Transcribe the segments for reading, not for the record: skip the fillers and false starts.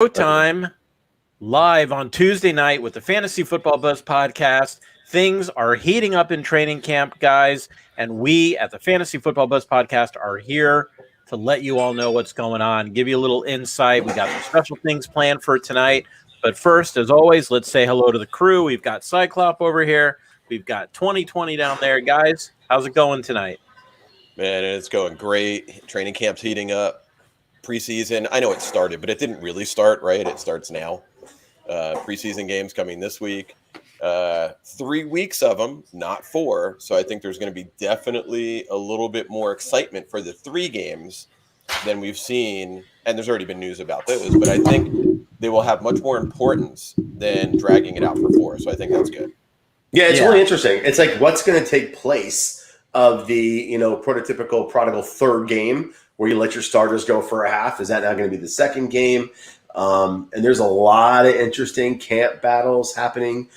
Showtime live on Tuesday night with the Fantasy Football Buzz podcast. Things are heating up in training camp, guys, and we at the Fantasy Football Buzz podcast are here to let you all know what's going on, give you a little insight. We got some special things planned for tonight. But first, as always, let's say hello to the crew. We've got Cyclop over here. We've got 2020 down there. Guys, how's it going tonight? Man, it's going great. Training camp's heating up. Preseason, I know it started, but it didn't really start, right? It starts now. Preseason games coming this week. 3 weeks of them, not 4. So I think there's going to be definitely a little bit more excitement for the 3 games than we've seen. And there's already been news about those, but I think they will have much more importance than dragging it out for 4. So I think that's good. Yeah, it's really interesting. It's like what's going to take place of the, prototypical prodigal third game where you let your starters go for a half. Is that now going to be the second game? And there's a lot of interesting camp battles happening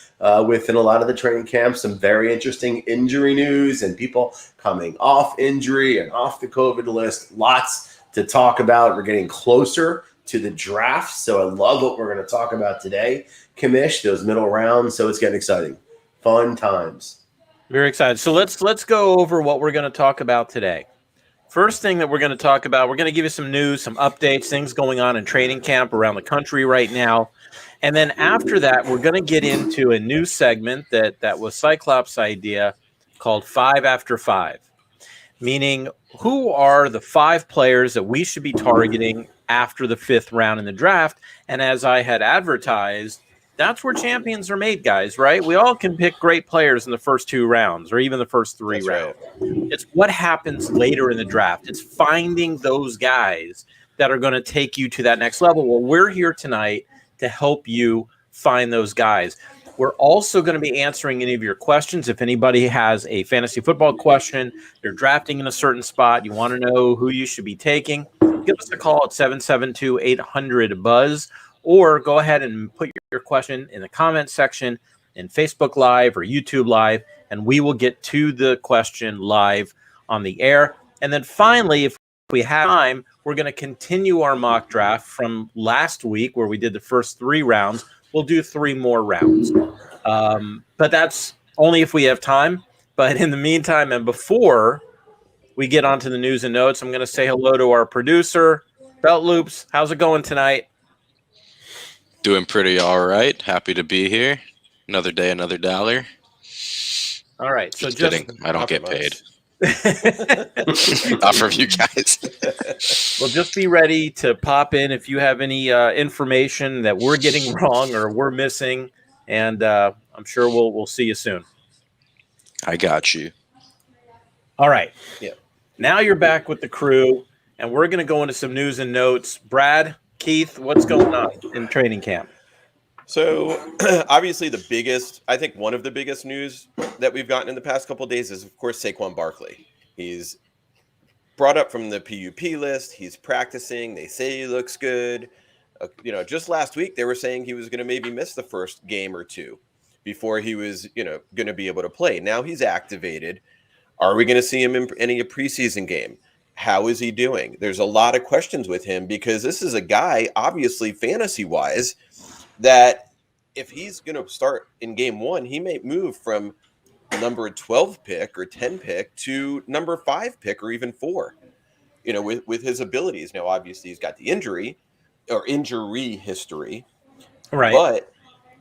within a lot of the training camps. Some very interesting injury news and people coming off injury and off the COVID list. Lots to talk about. We're getting closer to the draft. So I love what we're going to talk about today. Commish, those middle rounds. So it's getting exciting. Fun times. Very excited. So let's go over what we're going to talk about today. First thing that we're going to talk about, we're going to give you some news, some updates, things going on in training camp around the country right now. And then after that, we're going to get into a new segment that was Cyclops' idea called 5 After 5, meaning who are the 5 players that we should be targeting after the 5th round in the draft. And as I had advertised, that's where champions are made, guys, right? We all can pick great players in the first 2 rounds or even the first 3 rounds. Right. It's what happens later in the draft. It's finding those guys that are going to take you to that next level. Well, we're here tonight to help you find those guys. We're also going to be answering any of your questions. If anybody has a fantasy football question, you're drafting in a certain spot, you want to know who you should be taking, give us a call at 772-800-BUZZ. Or go ahead and put your question in the comment section in Facebook Live or YouTube Live, and we will get to the question live on the air. And then finally, if we have time, we're going to continue our mock draft from last week where we did the first 3 rounds. We'll do 3 more rounds. But that's only if we have time. But in the meantime, and before we get onto the news and notes, I'm going to say hello to our producer, Belt Loops. How's it going tonight? Doing pretty all right. Happy to be here. Another day, another dollar. All right. So just kidding. I don't get paid. Not from you guys. Well, just be ready to pop in if you have any information that we're getting wrong or we're missing, and I'm sure we'll see you soon. I got you. All right. Yeah. Now you're back with the crew, and we're going to go into some news and notes. Brad, Keith, what's going on in training camp? So obviously I think one of the biggest news that we've gotten in the past couple of days is, of course, Saquon Barkley. He's brought up from the PUP list. He's practicing. They say he looks good. Just last week, they were saying he was going to maybe miss the first game or 2 before he was, going to be able to play. Now he's activated. Are we going to see him in any preseason game? How is he doing? There's a lot of questions with him because this is a guy, obviously fantasy-wise, that if he's going to start in game 1, he may move from number 12 pick or 10 pick to number 5 pick or even 4, with his abilities. Now, obviously, he's got the injury history, right? But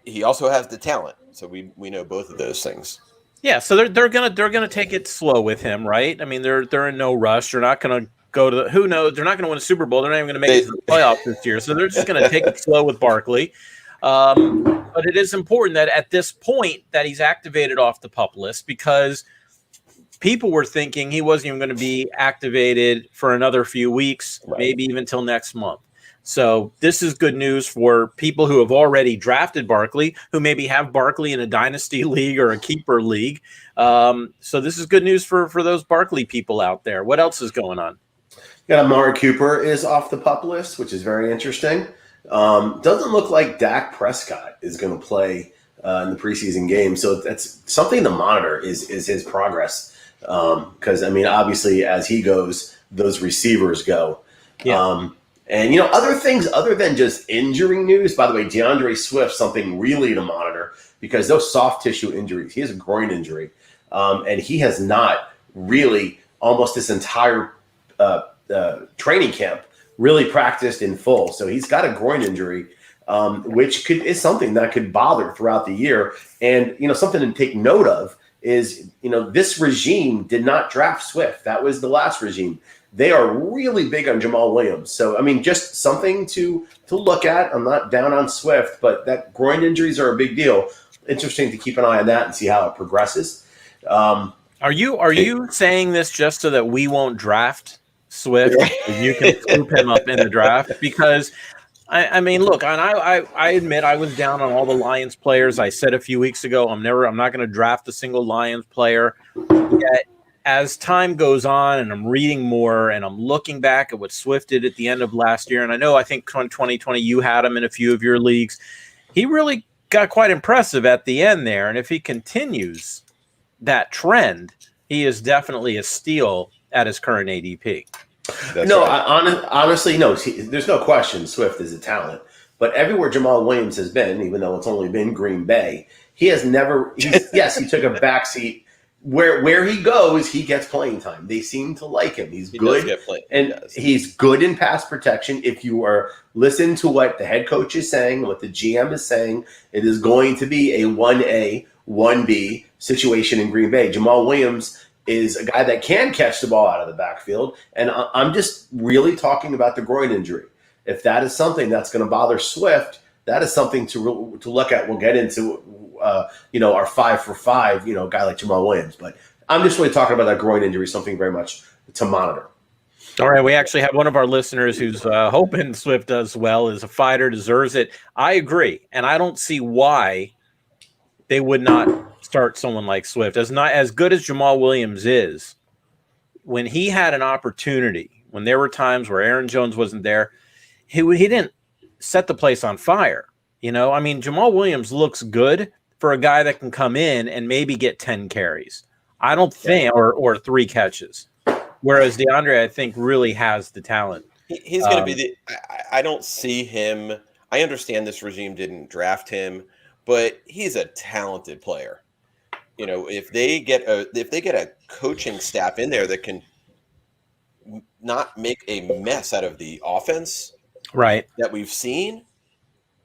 he also has the talent. So we know both of those things. Yeah, so they're gonna take it slow with him, right? I mean, they're in no rush. They're not gonna go to who knows. They're not gonna win a Super Bowl. They're not even gonna make it to the playoffs this year. So they're just gonna take it slow with Barkley. But it is important that at this point that he's activated off the PUP list because people were thinking he wasn't even going to be activated for another few weeks, right, maybe even till next month. So this is good news for people who have already drafted Barkley, who maybe have Barkley in a dynasty league or a keeper league. So this is good news for those Barkley people out there. What else is going on? Yeah, Amari Cooper is off the PUP list, which is very interesting. Doesn't look like Dak Prescott is going to play in the preseason game. So that's something to monitor is his progress. Because, I mean, obviously, as he goes, those receivers go. Yeah. And, other things other than just injury news, by the way, DeAndre Swift, something really to monitor because those soft tissue injuries, he has a groin injury, and he has not really almost this entire training camp really practiced in full. So he's got a groin injury, which is something that could bother throughout the year. And, something to take note of is, this regime did not draft Swift. That was the last regime. They are really big on Jamal Williams. So, just something to look at. I'm not down on Swift, but that groin injuries are a big deal. Interesting to keep an eye on that and see how it progresses. Are you saying this just so that we won't draft Swift? You can scoop him up in the draft? Because, look, and I admit I was down on all the Lions players. I said a few weeks ago I'm not going to draft a single Lions player. Yet, as time goes on and I'm reading more and I'm looking back at what Swift did at the end of last year, and I think 2020 you had him in a few of your leagues, he really got quite impressive at the end there. And if he continues that trend, he is definitely a steal at his current ADP. Honestly, no. There's no question Swift is a talent. But everywhere Jamal Williams has been, even though it's only been Green Bay, he has never – yes, he took a backseat. Where he goes, he gets playing time. They seem to like him. He's good, he's good in pass protection. If you are listening to what the head coach is saying, what the GM is saying, it is going to be a 1A, 1B situation in Green Bay. Jamal Williams is a guy that can catch the ball out of the backfield, and I'm just really talking about the groin injury. If that is something that's going to bother Swift, that is something to look at. We'll get into our 5 for 5, guy like Jamal Williams. But I'm just really talking about that groin injury, something very much to monitor. All right, we actually have one of our listeners who's hoping Swift does well, is a fighter, deserves it. I agree, and I don't see why they would not start someone like Swift. As good as Jamal Williams is, when he had an opportunity, when there were times where Aaron Jones wasn't there, he didn't set the place on fire. Jamal Williams looks good for a guy that can come in and maybe get 10 carries. I don't think, or 3 catches. Whereas DeAndre, I think, really has the talent. He's going to be I don't see him. I understand this regime didn't draft him, but he's a talented player. If they get a coaching staff in there that can not make a mess out of the offense, right, that we've seen,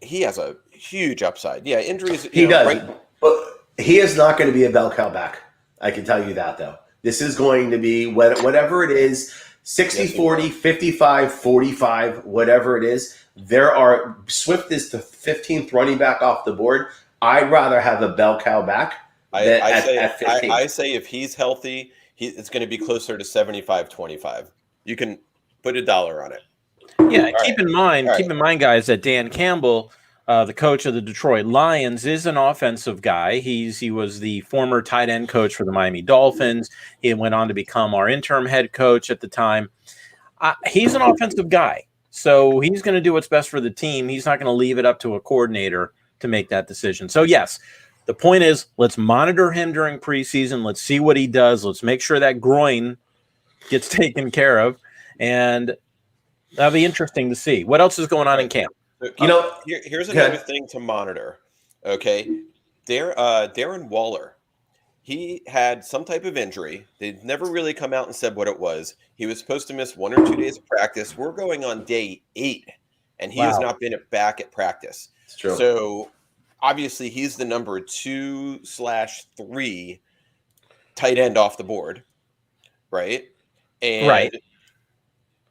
he has a huge upside. Yeah, injuries. He does, right? But he is not going to be a bell cow back. I can tell you that, though. This is going to be whatever it is, 60-40, 55-45, whatever it is. Swift is the 15th running back off the board. I'd rather have a bell cow back at 15. I say if he's healthy, it's going to be closer to 75-25. You can put $1 on it. Yeah, keep in mind, guys, that Dan Campbell, the coach of the Detroit Lions, is an offensive guy. He was the former tight end coach for the Miami Dolphins. He went on to become our interim head coach at the time. He's an offensive guy, so he's going to do what's best for the team. He's not going to leave it up to a coordinator to make that decision. So, yes, the point is, let's monitor him during preseason. Let's see what he does. Let's make sure that groin gets taken care of, and that'll be interesting to see. What else is going on in camp? Here's another thing to monitor. Okay, Darren Waller, he had some type of injury. They'd never really come out and said what it was. He was supposed to miss 1 or 2 days of practice. We're going on day 8, and he has not been back at practice. It's true. So obviously he's the number 2/3 tight end off the board, right?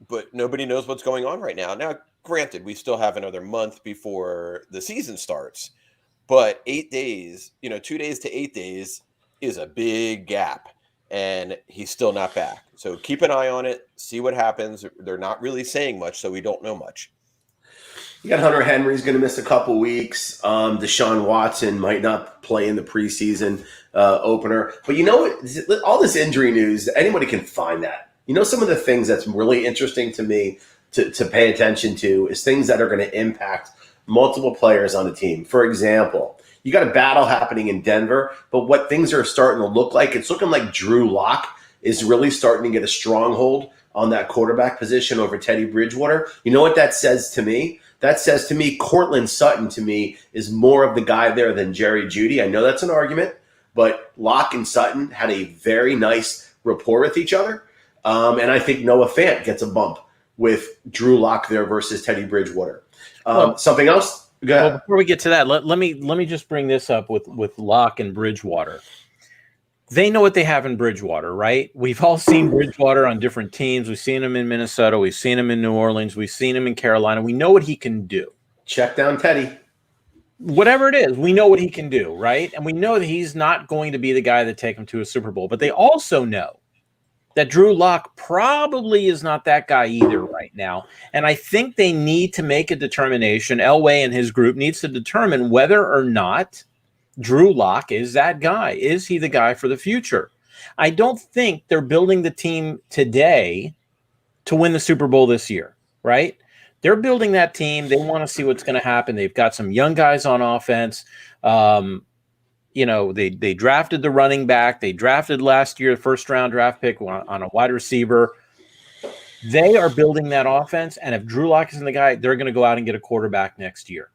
But nobody knows what's going on right now. Now, granted, we still have another month before the season starts, but 8 days, 2 days to 8 days is a big gap, and he's still not back. So keep an eye on it, see what happens. They're not really saying much, so we don't know much. You got Hunter Henry's going to miss a couple weeks. Deshaun Watson might not play in the preseason opener. But all this injury news, anybody can find that. Some of the things that's really interesting to me to pay attention to is things that are going to impact multiple players on the team. For example, you got a battle happening in Denver, but what things are starting to look like, it's looking like Drew Lock is really starting to get a stronghold on that quarterback position over Teddy Bridgewater. You know what that says to me? That says to me, Cortland Sutton to me is more of the guy there than Jerry Jeudy. I know that's an argument, but Locke and Sutton had a very nice rapport with each other. And I think Noah Fant gets a bump with Drew Lock there versus Teddy Bridgewater. Something else? Go ahead. Well, before we get to that, let me just bring this up with Locke and Bridgewater. They know what they have in Bridgewater, right? We've all seen Bridgewater on different teams. We've seen him in Minnesota. We've seen him in New Orleans. We've seen him in Carolina. We know what he can do. Check down Teddy. Whatever it is, we know what he can do, right? And we know that he's not going to be the guy that take him to a Super Bowl. But they also know that Drew Lock probably is not that guy either right now. And I think they need to make a determination. Elway and his group needs to determine whether or not Drew Lock is that guy. Is he the guy for the future? I don't think they're building the team today to win the Super Bowl this year, right? They're building that team. They want to see what's going to happen. They've got some young guys on offense. They drafted the running back. They drafted last year, the first-round draft pick on a wide receiver. They are building that offense, and if Drew Lock isn't the guy, they're going to go out and get a quarterback next year.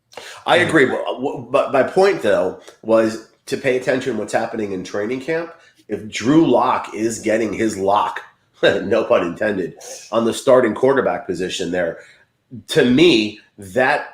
I agree. But my point, though, was to pay attention to what's happening in training camp. If Drew Lock is getting his lock, no pun intended, on the starting quarterback position there, to me, I'm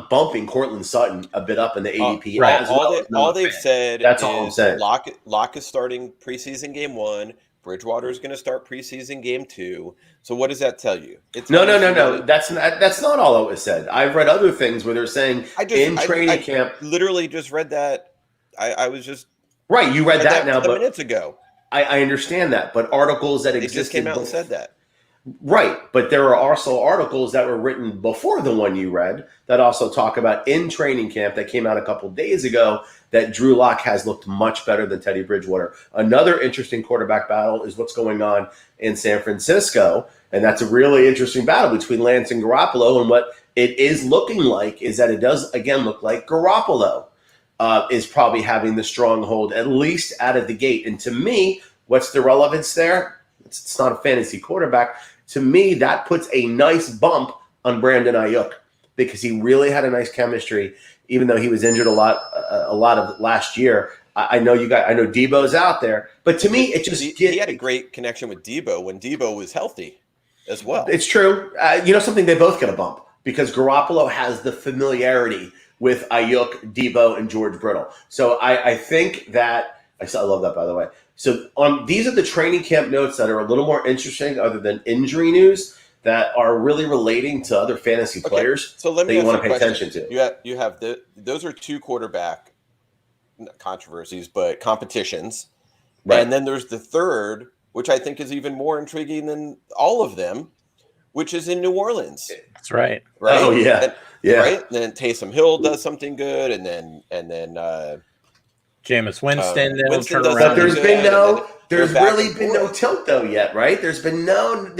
bumping Cortland Sutton a bit up in the ADP. Right. As well. All they've said That's all I'm saying. Locke is starting preseason game 1. Bridgewater is going to start preseason game 2. So what does that tell you? No. That's not all that was said. I've read other things where they're saying training camp. Literally just read that. I was just right. You read that now, but minutes ago. I understand that, but articles that existed just came out and said that. Right, but there are also articles that were written before the one you read that also talk about in training camp that came out a couple days ago that Drew Lock has looked much better than Teddy Bridgewater. Another interesting quarterback battle is what's going on in San Francisco, and that's a really interesting battle between Lance and Garoppolo, and what it is looking like is that it does, again, look like Garoppolo is probably having the stronghold, at least out of the gate. And to me, what's the relevance there? It's not a fantasy quarterback. To me, that puts a nice bump on Brandin Aiyuk because he really had a nice chemistry, even though he was injured a lot of last year. I know Deebo's out there, but to me, it just he had a great connection with Deebo when Deebo was healthy as well. It's true. Something, they both get a bump because Garoppolo has the familiarity with Aiyuk, Deebo, and George Brittle. So I think that I love that, by the way. So these are the training camp notes that are a little more interesting other than injury news that are really relating to other fantasy players so let me that you want to pay question. attention to. You have those are 2 quarterback controversies, but competitions. Right. And then there's the third, which I think is even more intriguing than all of them, which is in New Orleans. That's right. Right? Oh, yeah. Right? And then Taysom Hill does something good, and then Jameis Winston will turn does around. But there's really been no forth. tilt though yet, right? There's been no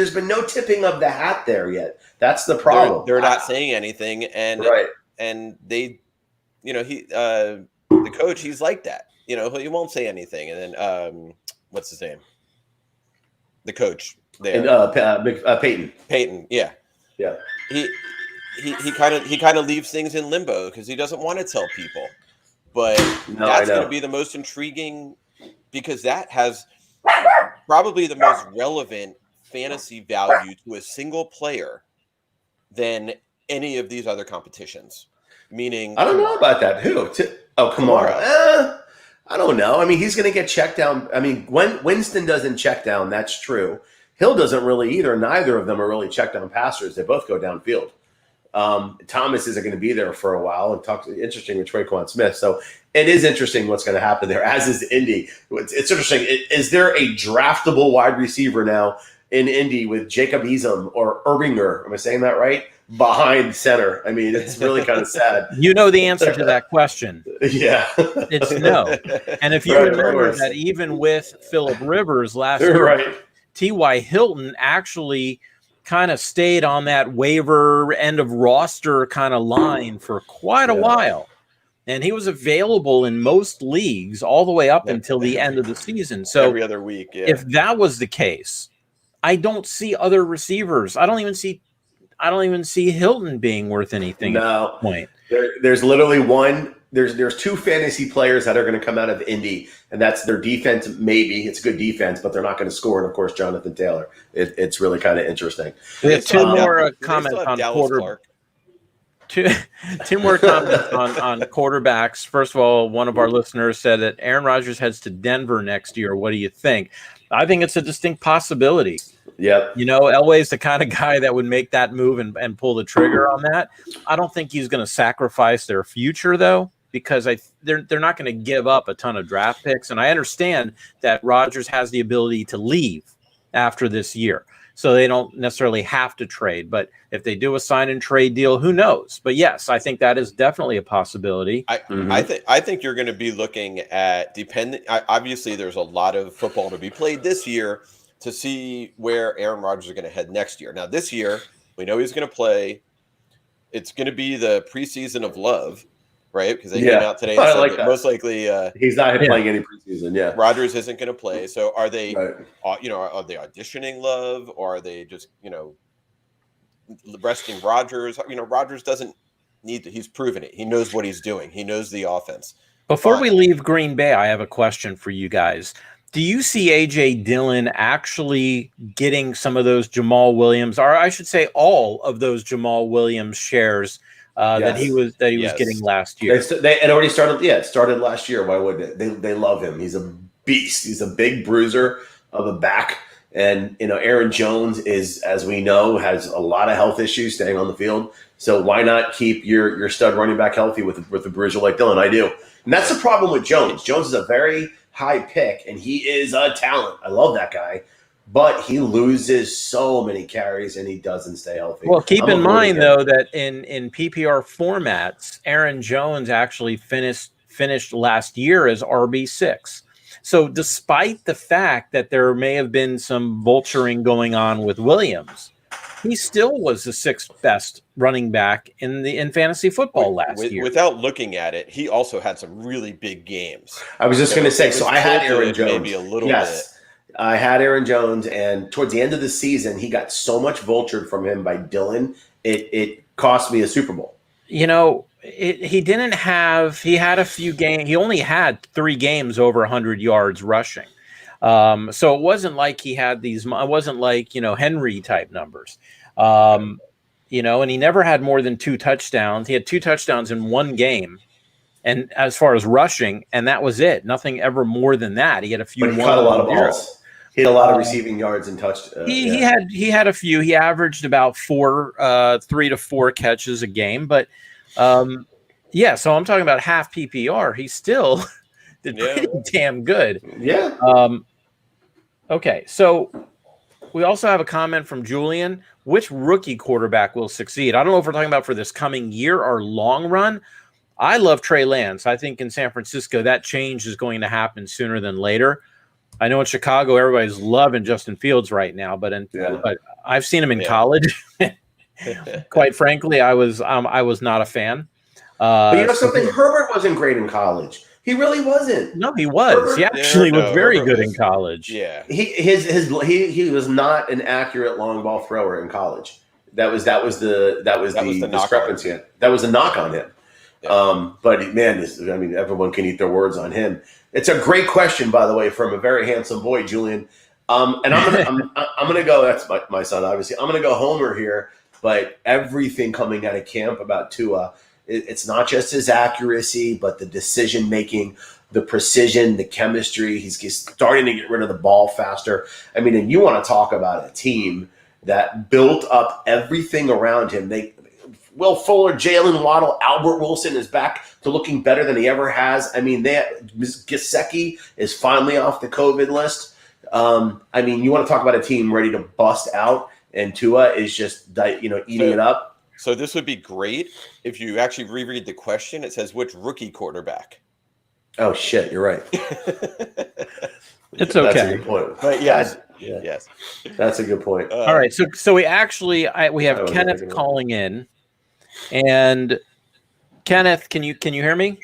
tipping of the hat there yet. That's the problem. They're not saying anything, and right. And they, the coach, he's like that. He won't say anything, and then what's his name? The coach there, Peyton. Peyton, yeah. He kind of leaves things in limbo because he doesn't want to tell people. But that's going to be the most intriguing because that has probably the most relevant fantasy value to a single player than any of these other competitions. Meaning, I don't know about that. Who? Kamara. I don't know. I mean, he's going to get checked down. I mean, when Winston doesn't check down, that's true. Hill doesn't really either. Neither of them are really check down passers. They both go downfield. Thomas isn't going to be there for a while, and interesting with Traquan Smith. So it is interesting what's going to happen there, as is Indy. It's interesting. Is there a draftable wide receiver now in Indy with Jacob Eason or Erbinger? Am I saying that right? Behind center. I mean, it's really kind of sad. You know the answer to that question. Yeah. It's no. And if you remember that even with Phillip Rivers last year, right. T.Y. Hilton actually kind of stayed on that waiver end of roster kind of line for quite a while. And he was available in most leagues all the way up until the end of the season. So every other week, if that was the case, I don't see other receivers. I don't even see Hilton being worth anything at No, this point. there's literally one. There's two fantasy players that are going to come out of Indy, and that's their defense. Maybe it's good defense, but they're not going to score. And of course, Jonathan Taylor. It's really kind of interesting. We have two more comments on Dallas Clark. Two more comments on quarterbacks. First of all, one of our listeners said that Aaron Rodgers heads to Denver next year. What do you think? I think it's a distinct possibility. Yep. Elway's the kind of guy that would make that move and pull the trigger on that. I don't think he's going to sacrifice their future, though, because they're not going to give up a ton of draft picks. And I understand that Rodgers has the ability to leave after this year, so they don't necessarily have to trade. But if they do a sign and trade deal, who knows? But yes, I think that is definitely a possibility. I think you're going to be looking at obviously, there's a lot of football to be played this year to see where Aaron Rodgers is going to head next year. Now, this year, we know he's going to play. It's going to be the preseason of love, right? Because they came out today and said that most likely he's not playing any preseason. Yeah, Rodgers isn't going to play. So are they? Right. Are they auditioning Love, or are they just resting Rodgers? Rodgers doesn't need to. He's proven it. He knows what he's doing. He knows the offense. Before we leave Green Bay, I have a question for you guys. Do you see A.J. Dillon actually getting some of those Jamal Williams, or I should say all of those Jamal Williams shares that he was getting last year? It already started. Yeah, it started last year. Why wouldn't it? They love him. He's a beast. He's a big bruiser of a back. And, Aaron Jones is, as we know, has a lot of health issues staying on the field. So why not keep your stud running back healthy with a bruiser like Dillon? I do. And that's the problem with Jones. Jones is a very high pick, and he is a talent. I love that guy. But he loses so many carries, and he doesn't stay healthy. Well, keep in mind, though, that in PPR formats, Aaron Jones actually finished last year as RB6. So despite the fact that there may have been some vulturing going on with Williams, he still was the sixth best running back in fantasy football last year. Without looking at it, he also had some really big games. I was just going to say, so I had Aaron Jones. Maybe a little bit. I had Aaron Jones, and towards the end of the season, he got so much vultured from him by Dillon, it cost me a Super Bowl. He didn't have – he had a few games – he only had 3 games over 100 yards rushing. So it wasn't like he had these – it wasn't like, Henry-type numbers. And he never had more than 2 touchdowns. He had 2 touchdowns in 1 game, and as far as rushing, and that was it. Nothing ever more than that. He had a few more. He caught a lot of balls. He had a lot of receiving yards and touched. He had a few. He averaged about 3 to 4 catches a game, but so I'm talking about half PPR. He still did pretty damn good. Yeah. Okay, so we also have a comment from Julian. Which rookie quarterback will succeed? I don't know if we're talking about for this coming year or long run. I love Trey Lance. I think in San Francisco that change is going to happen sooner than later. I know in Chicago everybody's loving Justin Fields right now, but I've seen him in college. Quite frankly, I was not a fan. But something? Herbert wasn't great in college. He really wasn't. No, he was. Herbert, he actually was very good in college. Yeah. He was not an accurate long ball thrower in college. That was the discrepancy. That was a knock on him. Yeah. But man, everyone can eat their words on him. It's a great question, by the way, from a very handsome boy, Julian. And I'm gonna go. That's my son, obviously. I'm gonna go Homer here. But everything coming out of camp about Tua, it's not just his accuracy, but the decision making, the precision, the chemistry. He's starting to get rid of the ball faster. And you want to talk about a team that built up everything around him. Will Fuller, Jalen Waddle, Albert Wilson is back to looking better than he ever has. Gasecki is finally off the COVID list. You want to talk about a team ready to bust out, and Tua is just eating it up. So this would be great if you actually reread the question. It says, which rookie quarterback? Oh, shit, you're right. It's okay. That's a good point. But yes. That's a good point. All right, so we actually we have Kenneth calling in. And Kenneth, can you hear me?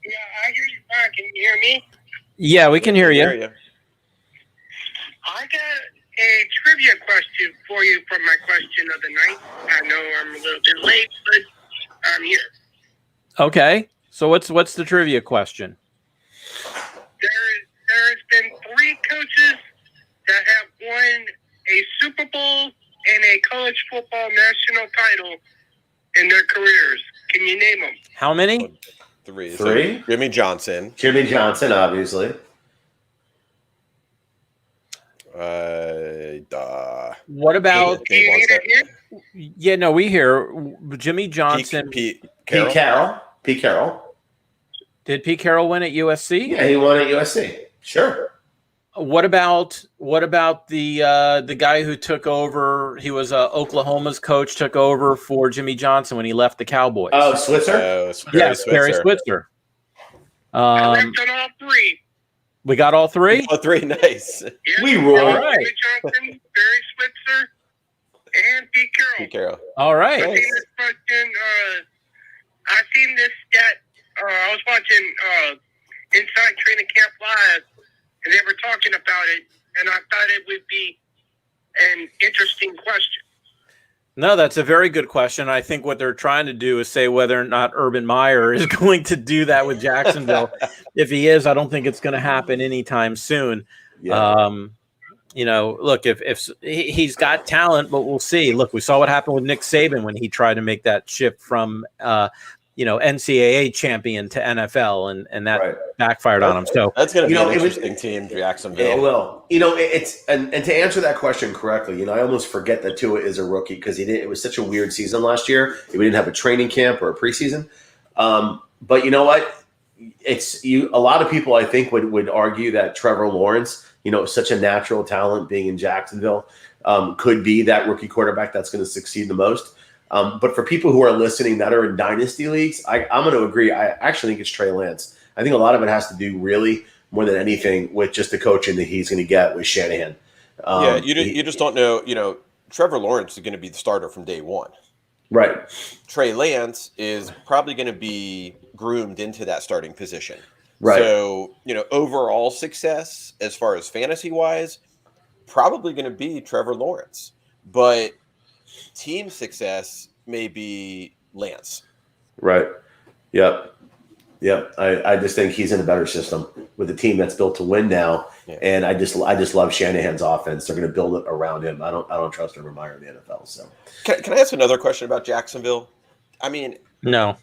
Yeah, I hear you fine. Can you hear me? Yeah, we can hear you. I got a trivia question for you from my question of the night. I know I'm a little bit late, but I'm here. Okay. So what's the trivia question? There has been 3 coaches that have won a Super Bowl and a college football national title in their careers. Can you name them? How many? 3. Three? So Jimmy Johnson. Jimmy Johnson, obviously. What about? Do you need it here? Yeah, no, we hear Jimmy Johnson. Pete Pete Carroll. Carroll. Did Pete Carroll win at USC? Yeah, he won at USC. Sure. What about the guy who took over? He was Oklahoma's coach, took over for Jimmy Johnson when he left the Cowboys. Oh, Switzer? Yes, Barry Switzer. Correct on all 3. We got all 3. Oh, 3, nice. Yes. We roll. All right. Jimmy Johnson, Barry Switzer, and Pete Carroll. Pete Carroll. All right. I seen this question. I seen this stat. I was watching Inside Training Camp Live, and they were talking about it, and I thought it would be an interesting question. No, that's a very good question. I think what they're trying to do is say whether or not Urban Meyer is going to do that with Jacksonville. If he is, I don't think it's going to happen anytime soon. Yeah. Look, if he's got talent, but we'll see. Look, we saw what happened with Nick Saban when he tried to make that shift from NCAA champion to NFL, and that backfired on him. So that's going to be an it was- interesting team, Jacksonville. It will. It's and to answer that question correctly, I almost forget that Tua is a rookie because it was such a weird season last year. We didn't have a training camp or a preseason. But you know what? A lot of people I think would argue that Trevor Lawrence, such a natural talent being in Jacksonville, could be that rookie quarterback that's going to succeed the most. But for people who are listening that are in dynasty leagues, I'm going to agree. I actually think it's Trey Lance. I think a lot of it has to do really more than anything with just the coaching that he's going to get with Shanahan. You just don't know. Trevor Lawrence is going to be the starter from day one. Right. Trey Lance is probably going to be groomed into that starting position. Right. So, overall success as far as fantasy-wise, probably going to be Trevor Lawrence. But team success may be Lance. Right. Yep. I just think he's in a better system with a team that's built to win now. Yeah. And I just love Shanahan's offense. They're going to build it around him. I don't trust Urban Meyer in the NFL. So can I ask another question about Jacksonville? I mean, no.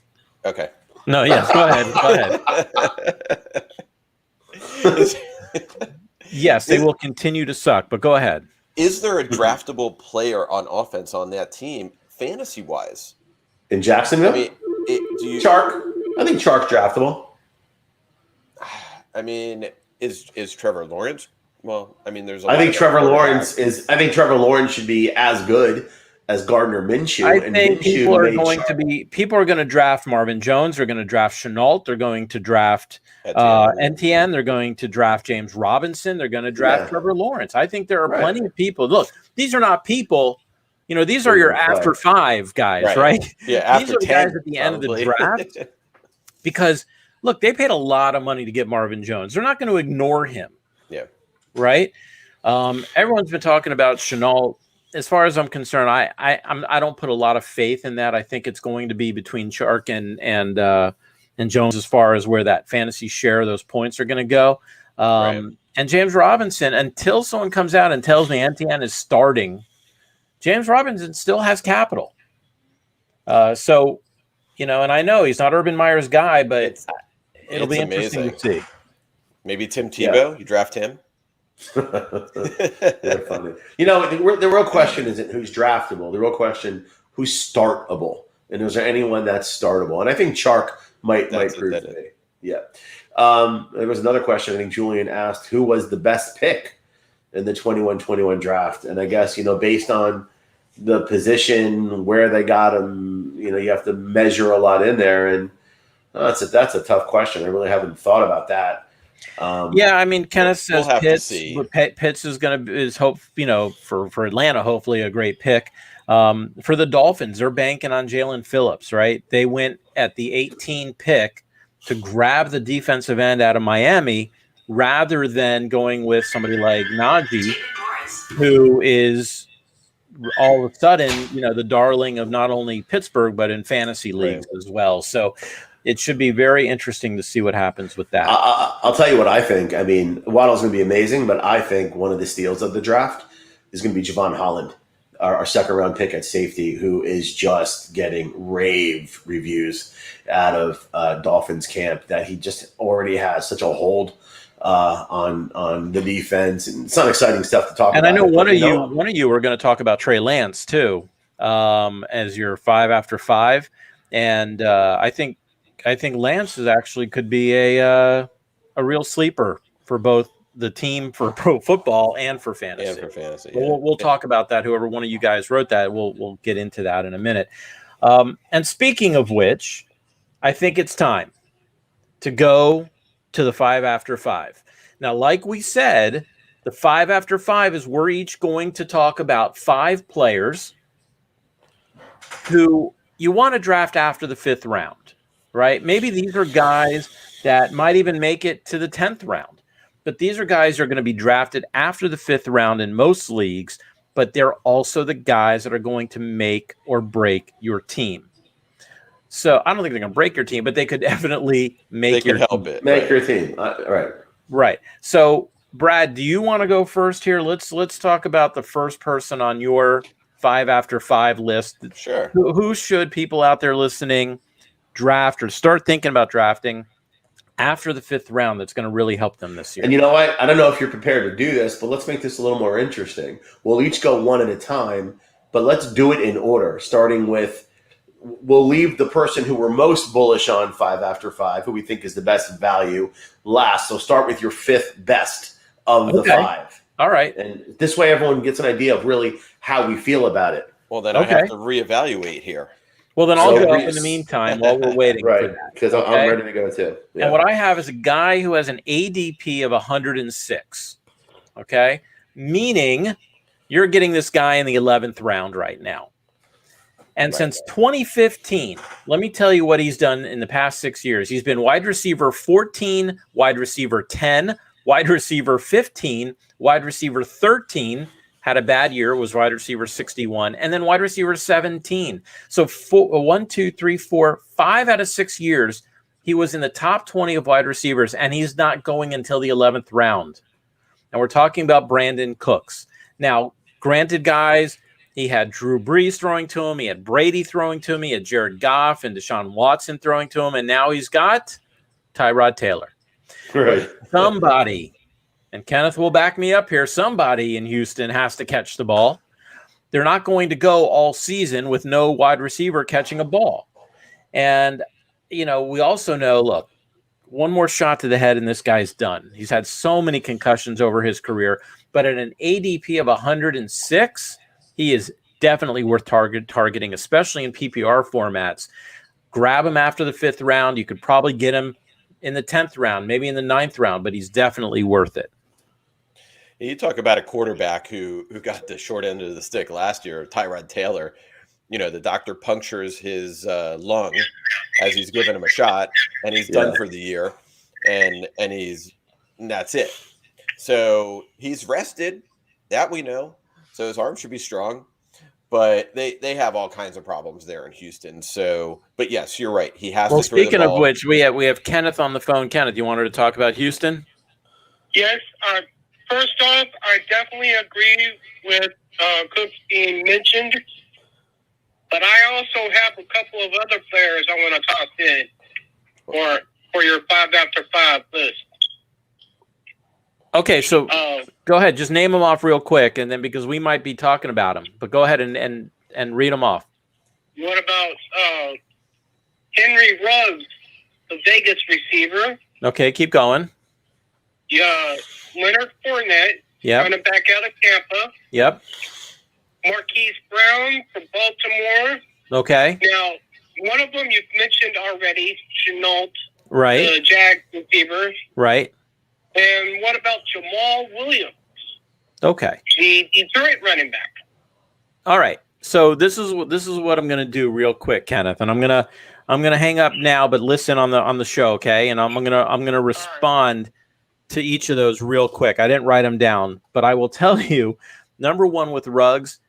Okay. No. Yes. Go ahead. Yes, they will continue to suck, but go ahead. Is there a draftable player on offense on that team, fantasy-wise? In Jacksonville? I mean, Chark. I think Chark's draftable. I mean, is Trevor Lawrence? Well, I mean, there's. I think Trevor Lawrence should be as good as Gardner Minshew. I think people are going to draft Marvin Jones. They're going to draft Chenault. They're going to draft Etienne. They're going to draft James Robinson. They're going to draft Trevor Lawrence. I think there are plenty of people. Look, these are not people. These are your after 5 guys, right? Yeah, after these are the 10, guys at the end of the draft. Because look, they paid a lot of money to get Marvin Jones. They're not going to ignore him. Yeah. Right. Everyone's been talking about Chenault. As far as I'm concerned, I don't put a lot of faith in that. I think it's going to be between Chark and Jones as far as where that fantasy share of those points are going to go. And James Robinson, until someone comes out and tells me Etienne is starting, James Robinson still has capital. And I know he's not Urban Meyer's guy, but it'll be interesting to see. Maybe Tim Tebow, you draft him. They're funny. The real question isn't who's draftable. The real question, who's startable, and is there anyone that's startable? And I think Chark might prove to be. Yeah. There was another question. I think Julian asked who was the best pick in the 21-21 draft, and I guess based on the position where they got him, you have to measure a lot in there, and that's a tough question. I really haven't thought about that. Kenneth says Pitts is hope for Atlanta, hopefully a great pick. For the Dolphins, they're banking on Jalen Phillips, right? They went at the 18 pick to grab the defensive end out of Miami rather than going with somebody like Najee, who is all of a sudden, the darling of not only Pittsburgh, but in fantasy leagues as well. So it should be very interesting to see what happens with that. I'll tell you what I think. I mean, Waddle's going to be amazing, but I think one of the steals of the draft is going to be Javon Holland, our second-round pick at safety, who is just getting rave reviews out of Dolphins camp that he just already has such a hold on the defense, and some exciting stuff to talk about. And I know one of you are going to talk about Trey Lance too, as your 5 after 5, and I think Lance could be a real sleeper for both the team for pro football and for fantasy. We'll talk about that. Whoever one of you guys wrote that, we'll get into that in a minute. And speaking of which, I think it's time to go to the 5 after 5. Now, like we said, the 5 after 5 is we're each going to talk about 5 players who you want to draft after the 5th round, right? Maybe these are guys that might even make it to the 10th round, but these are guys who are going to be drafted after the 5th round in most leagues, but they're also the guys that are going to make or break your team. So I don't think they're going to break your team, but they could definitely make your team. Right. So, Brad, do you want to go first here? Let's talk about the first person on your 5 after 5 list. Sure. Who should people out there listening draft or start thinking about drafting after the 5th round that's going to really help them this year? And you know what? I don't know if you're prepared to do this, but let's make this a little more interesting. We'll each go one at a time, but let's do it in order, starting with we'll leave the person who we're most bullish on 5 after 5, who we think is the best value, last. So start with your 5th best of the 5. All right. And this way everyone gets an idea of really how we feel about it. Well, then I have to reevaluate here. Well, then I'll go in the meantime while we're waiting for that. Because I'm ready to go too. Yeah. And what I have is a guy who has an ADP of 106. Okay? Meaning you're getting this guy in the 11th round right now. And since 2015, let me tell you what he's done in the past 6 years. He's been wide receiver 14, wide receiver 10, wide receiver 15, wide receiver 13, had a bad year, was wide receiver 61, and then wide receiver 17. So 5 out of 6 years, he was in the top 20 of wide receivers, and he's not going until the 11th round. And we're talking about Brandin Cooks. Now, granted, guys, he had Drew Brees throwing to him. He had Brady throwing to him. He had Jared Goff and Deshaun Watson throwing to him. And now he's got Tyrod Taylor. Right. Somebody, and Kenneth will back me up here, somebody in Houston has to catch the ball. They're not going to go all season with no wide receiver catching a ball. And, we also know, look, one more shot to the head and this guy's done. He's had so many concussions over his career. But at an ADP of 106, he is definitely worth targeting, especially in PPR formats. Grab him after the 5th round. You could probably get him in the 10th round, maybe in the 9th round, but he's definitely worth it. You talk about a quarterback who got the short end of the stick last year, Tyrod Taylor. The doctor punctures his lung as he's giving him a shot, and he's done for the year, and that's it. So he's rested, that we know. So his arm should be strong, but they have all kinds of problems there in Houston. So, but yes, you're right. He has to throw the ball. Speaking of which, we have Kenneth on the phone. Kenneth, you wanted to talk about Houston? Yes. First off, I definitely agree with Cooks being mentioned, but I also have a couple of other players I want to toss in for your 5 after 5 list. Okay, so go ahead. Just name them off real quick, and then because we might be talking about them, but go ahead and read them off. What about Henry Ruggs, the Vegas receiver? Okay, keep going. Yeah, Leonard Fournette, running back out of Tampa. Yep. Marquise Brown from Baltimore. Okay. Now, one of them you've mentioned already, Chenault, right? The Jags receiver, right? And what about Jamal Williams? Okay. The Detroit running back. All right. So this is what I'm going to do real quick, Kenneth, and I'm gonna hang up now, but listen on the show, okay? And I'm gonna respond to each of those real quick. I didn't write them down, but I will tell you, number one with Ruggs,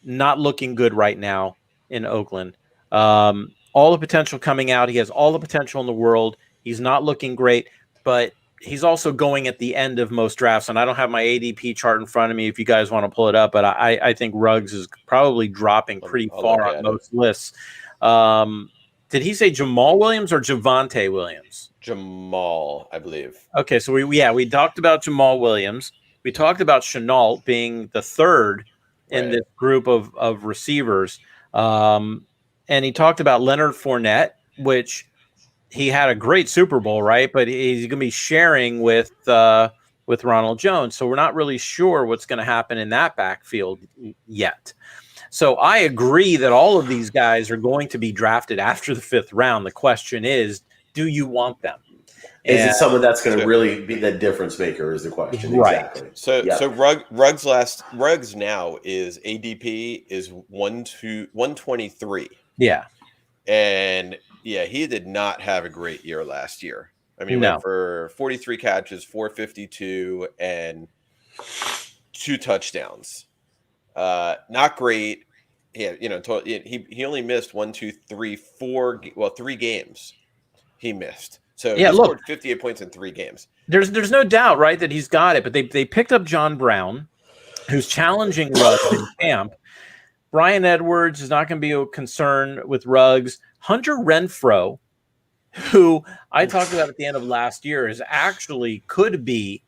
not looking good right now in Oakland. All the potential coming out. He has all the potential in the world. He's not looking great, but he's also going at the end of most drafts. And I don't have my ADP chart in front of me if you guys want to pull it up, but I think Ruggs is probably dropping pretty far on most lists. Did he say Jamal Williams or Javonte Williams? Jamal, I believe. Okay, so we talked about Jamal Williams. We talked about Chenault being the third in this group of receivers. And he talked about Leonard Fournette, which he had a great Super Bowl, right? But he's going to be sharing with Ronald Jones. So we're not really sure what's going to happen in that backfield yet. So I agree that all of these guys are going to be drafted after the 5th round. The question is, do you want them? Is it someone that's going to really be the difference maker is the question. Right. Exactly. So Ruggs now is ADP is 123. Yeah. And he did not have a great year last year. I mean, he went for 43 catches, 452, and 2 touchdowns. Not great. Yeah, he only missed 3 games. He missed. So he scored 58 points in 3 games. There's no doubt, right, that he's got it. But they picked up John Brown, who's challenging Ruggs in camp. Brian Edwards is not going to be a concern with Ruggs. Hunter Renfrow, who I talked about at the end of last year, is actually could be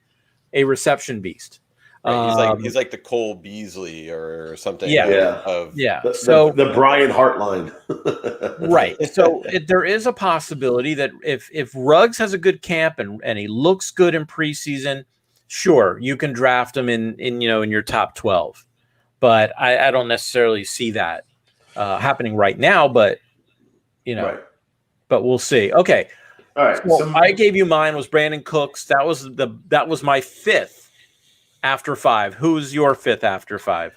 a reception beast. Right. He's like the Cole Beasley or something. So the Brian Hartline. Right. So there is a possibility that if Ruggs has a good camp and he looks good in preseason, sure, you can draft him in your top 12. But I don't necessarily see that happening right now. But but we'll see. Okay. All right. So I gave you mine was Brandon Cooks. That was my 5th. After 5, who's your 5th after 5?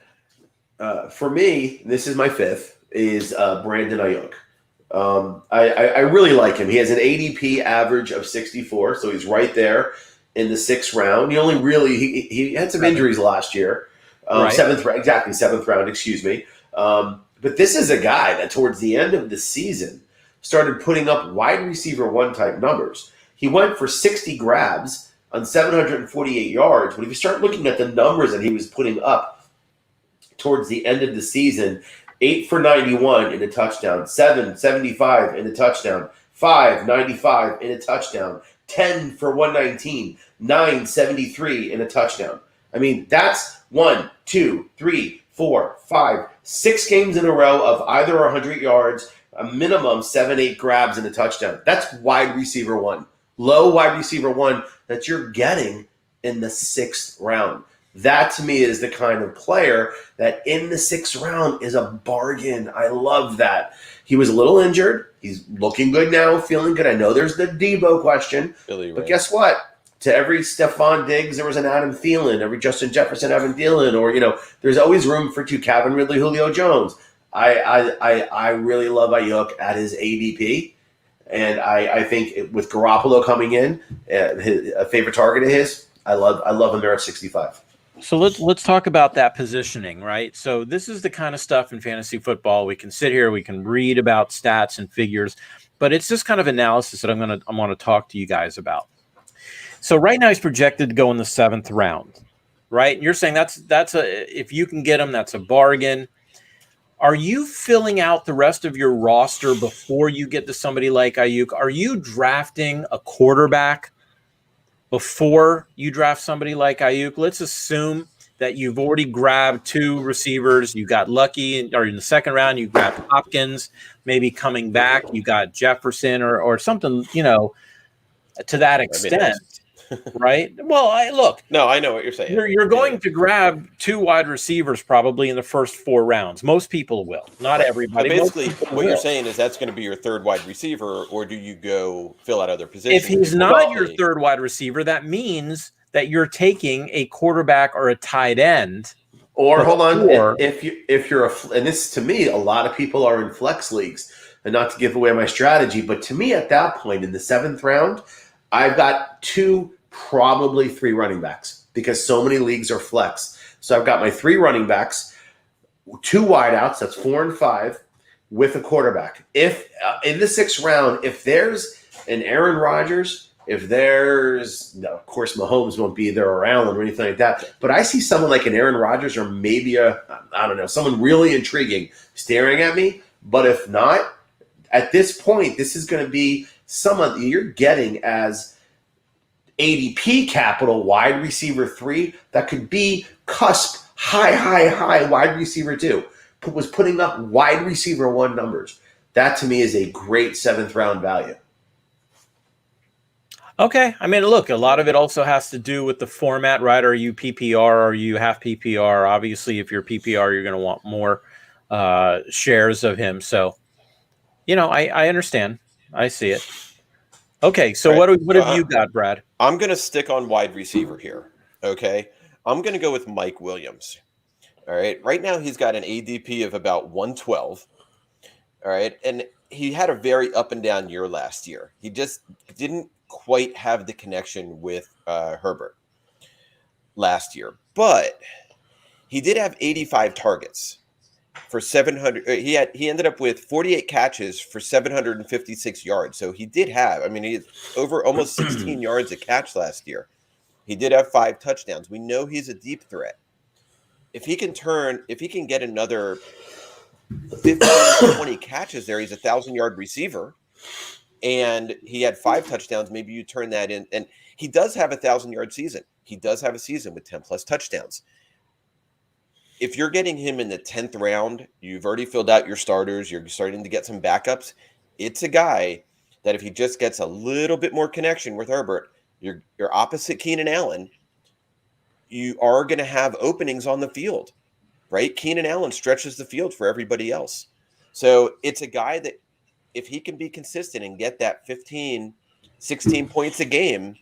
For me, this is my 5th, is Brandin Aiyuk. I really like him. He has an ADP average of 64, so he's right there in the 6th round. He only really he had some injuries last year. 7th round, excuse me. But this is a guy that towards the end of the season started putting up wide receiver 1 type numbers. He went for 60 grabs on 748 yards. But if you start looking at the numbers that he was putting up towards the end of the season, 8 for 91 in a touchdown, 775 in a touchdown, 595 in a touchdown, 10 for 119, 973 in a touchdown. I mean, that's 1, 2, 3, 4, 5, 6 games in a row of either 100 yards, a minimum 7-8 grabs in a touchdown. That's wide receiver 1. Low wide receiver 1 that you're getting in the 6th round. That to me is the kind of player that in the 6th round is a bargain. I love that. He was a little injured. He's looking good now, feeling good. I know there's the Deebo question, but guess what? To every Stephon Diggs, there was an Adam Thielen. Every Justin Jefferson, Adam Thielen. Or, there's always room for 2 Calvin Ridley, Julio Jones. I really love Aiyuk at his ADP. And I think with Garoppolo coming in, a favorite target of his, I love him there at 65. So let's talk about that positioning, right? So this is the kind of stuff in fantasy football. We can sit here, we can read about stats and figures, but it's this kind of analysis that I'm going to talk to you guys about. So right now he's projected to go in the 7th round, right? And you're saying if you can get him, that's a bargain. Are you filling out the rest of your roster before you get to somebody like Aiyuk? Are you drafting a quarterback before you draft somebody like Aiyuk? Let's assume that you've already grabbed 2 receivers. You got lucky, or in the 2nd round, you grabbed Hopkins. Maybe coming back, you got Jefferson or something, to that extent. Right? Well, look. No, I know what you're saying. You're going to grab 2 wide receivers probably in the first 4 rounds. Most people will. Not everybody. But basically, what you're saying is that's going to be your 3rd wide receiver, or do you go fill out other positions? If he's not your 3rd wide receiver, that means that you're taking a quarterback or a tight end. Or hold on, if you're and this to me, a lot of people are in flex leagues, and not to give away my strategy, but to me at that point in the 7th round, I've got 2 probably 3 running backs because so many leagues are flex. So I've got my 3 running backs, 2 wideouts, that's 4 and 5, with a quarterback. If in the 6th round, if there's an Aaron Rodgers, if there's, no, of course, Mahomes won't be there or Allen or anything like that, but I see someone like an Aaron Rodgers or maybe someone really intriguing staring at me. But if not, at this point, this is going to be someone you're getting as ADP capital wide receiver 3 that could be cusp high wide receiver 2. Was putting up wide receiver 1 numbers. That to me is a great 7th round value. Okay. I mean, look, a lot of it also has to do with the format, right? Are you PPR? Are you half PPR? Obviously, if you're PPR, you're going to want more shares of him. So, I understand. I see it. Okay. So right. what have you got, Brad? I'm going to stick on wide receiver here. Okay. I'm going to go with Mike Williams. All right. Right now, he's got an ADP of about 112. All right. And he had a very up and down year last year. He just didn't quite have the connection with Herbert last year. But he did have 85 targets for 700. He ended up with 48 catches for 756 yards. So he did have, he had over almost 16 yards a catch last year. He did have 5 touchdowns. We know he's a deep threat. If he can get another 15 to 20 catches there, he's a 1,000-yard receiver, and he had 5 touchdowns. Maybe you turn that in, and he does have a 1,000-yard season. He does have a season with 10+ touchdowns. If you're getting him in the 10th round, you've already filled out your starters, you're starting to get some backups. It's a guy that if he just gets a little bit more connection with Herbert, you're opposite Keenan Allen. You are going to have openings on the field, right? Keenan Allen stretches the field for everybody else. So it's a guy that if he can be consistent and get that 15, 16 points a game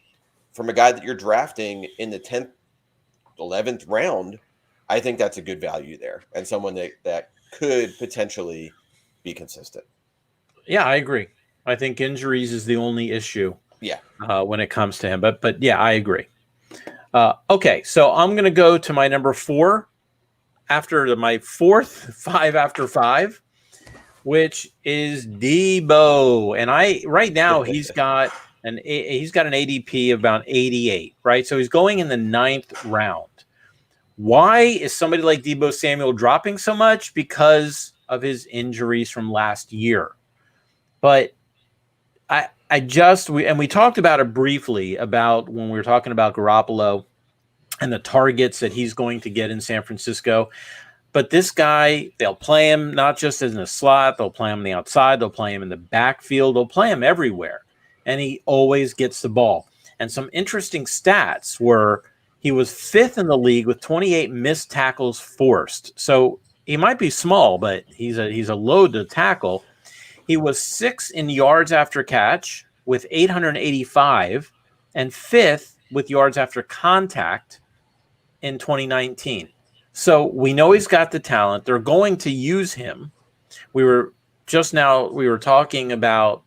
from a guy that you're drafting in the 10th, 11th round, I think that's a good value there and someone that could potentially be consistent. Yeah, I agree. I think injuries is the only issue. Yeah. When it comes to him. But yeah, I agree. Okay, so I'm going to go to my number 4 after my 4th 5 after 5, which is Deebo. And right now he's got an ADP of about 88, right? So he's going in the 9th round. Why is somebody like Deebo Samuel dropping so much? Because of his injuries from last year. But we talked about it briefly about when we were talking about Garoppolo and the targets that he's going to get in San Francisco. But this guy, they'll play him not just in the slot, they'll play him on the outside, they'll play him in the backfield, they'll play him everywhere. And he always gets the ball. And some interesting stats were he was 5th in the league with 28 missed tackles forced. So he might be small, but he's a load to tackle. He was 6th in yards after catch with 885 and 5th with yards after contact in 2019. So we know he's got the talent. They're going to use him. We were talking about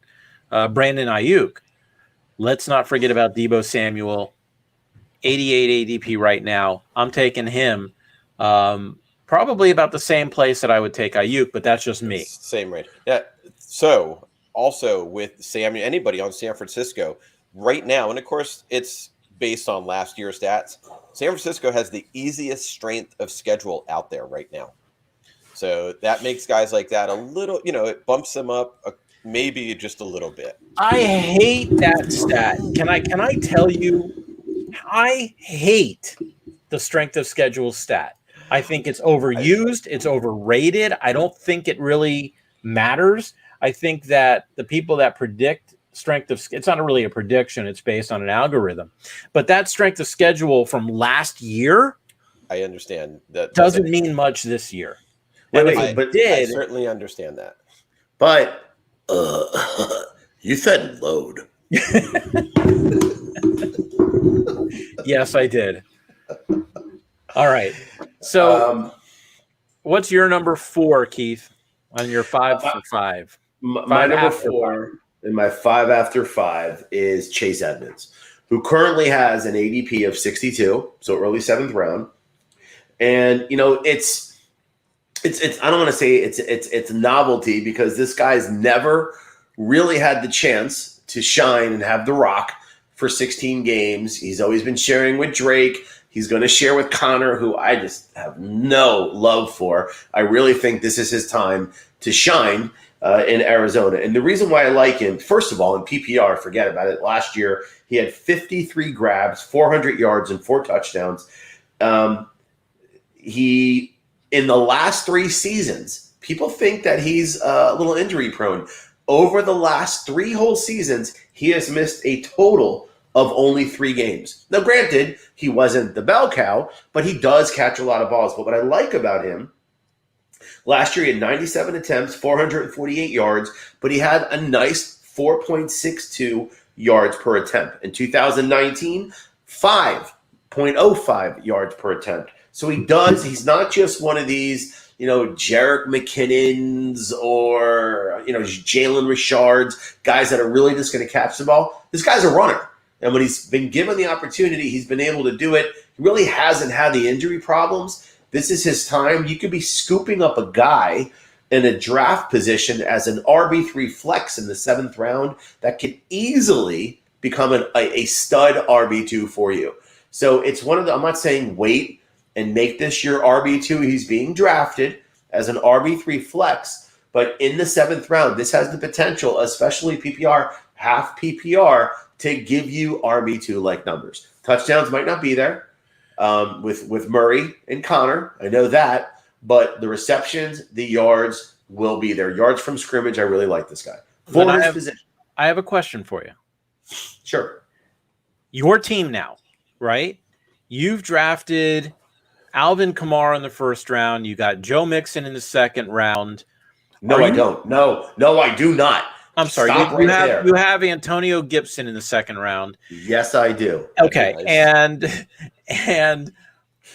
Brandin Aiyuk. Let's not forget about Deebo Samuel, 88 ADP right now. I'm taking him. Probably about the same place that I would take Aiyuk, but that's just me. Same rate. Yeah. So also with Samuel, anybody on San Francisco right now, and of course it's based on last year's stats, San Francisco has the easiest strength of schedule out there right now. So that makes guys like that a little, it bumps them up maybe just a little bit. I hate that stat. Can I tell you, I hate the strength of schedule stat. I think it's overused. It's overrated. I don't think it really matters. I think that the people that predict strength of, it's not really a prediction. It's based on an algorithm. But that strength of schedule from last year, I understand that doesn't mean much this year. I certainly understand that. But you said load. Yes, I did. All right. So what's your number 4, Keith, on your 5 for 5? My number 4 and my 5 after 5 is Chase Edmonds. who currently has an ADP of 62, so early 7th round. And, it's I don't want to say it's novelty, because this guy's never really had the chance to shine and have the rock for 16 games. He's always been sharing with Drake. He's going to share with Connor, who I just have no love for. I really think this is his time to shine in Arizona. And the reason why I like him, first of all, in PPR, forget about it. Last year, he had 53 grabs, 400 yards, and 4 touchdowns. He, in the last 3 seasons, people think that he's a little injury prone. Over the last 3 whole seasons, he has missed a total of only 3 games. Now, granted, he wasn't the bell cow, but he does catch a lot of balls. But what I like about him, last year he had 97 attempts, 448 yards, but he had a nice 4.62 yards per attempt. In 2019, 5.05 yards per attempt. So he's not just one of these, Jerick McKinnons or, Jalen Richards, guys that are really just going to catch the ball. This guy's a runner. And when he's been given the opportunity, he's been able to do it. He really hasn't had the injury problems. This is his time. You could be scooping up a guy in a draft position as an RB3 flex in the 7th round that could easily become a stud RB2 for you. So it's one of the, I'm not saying wait and make this your RB2. He's being drafted as an RB3 flex, but in the 7th round, this has the potential, especially PPR, half PPR, to give you RB2-like numbers. Touchdowns might not be there with Murray and Connor. I know that, but the receptions, the yards will be there. Yards from scrimmage, I really like this guy. I have a question for you. Sure. Your team now, right? You've drafted Alvin Kamara in the 1st round. You got Joe Mixon in the 2nd round. No, I don't. No, I do not. I'm sorry. You have Antonio Gibson in the 2nd round. Yes, I do. Okay, nice. and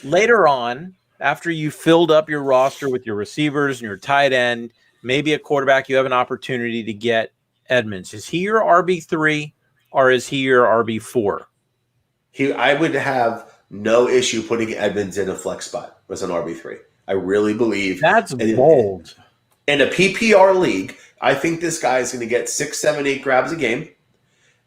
later on, after you filled up your roster with your receivers and your tight end, maybe a quarterback, you have an opportunity to get Edmonds. Is he your RB3 or is he your RB4? I would have no issue putting Edmonds in a flex spot as an RB3. I really believe that's bold. In a PPR league, I think this guy is going to get 6, 7, 8 grabs a game.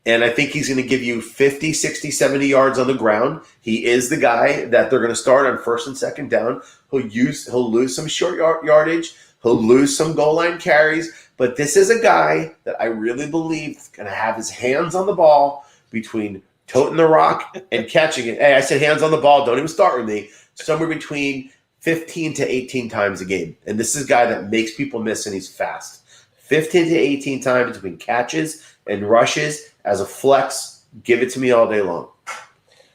And I think he's going to give you 50, 60, 70 yards on the ground. He is the guy that they're going to start on 1st and 2nd down. He'll lose some short yardage. He'll lose some goal line carries. But this is a guy that I really believe is going to have his hands on the ball between toting the rock and catching it. Hey, I said hands on the ball. Don't even start with me. Somewhere between 15 to 18 times a game. And this is a guy that makes people miss, and he's fast. 15 to 18 times between catches and rushes as a flex. Give it to me all day long.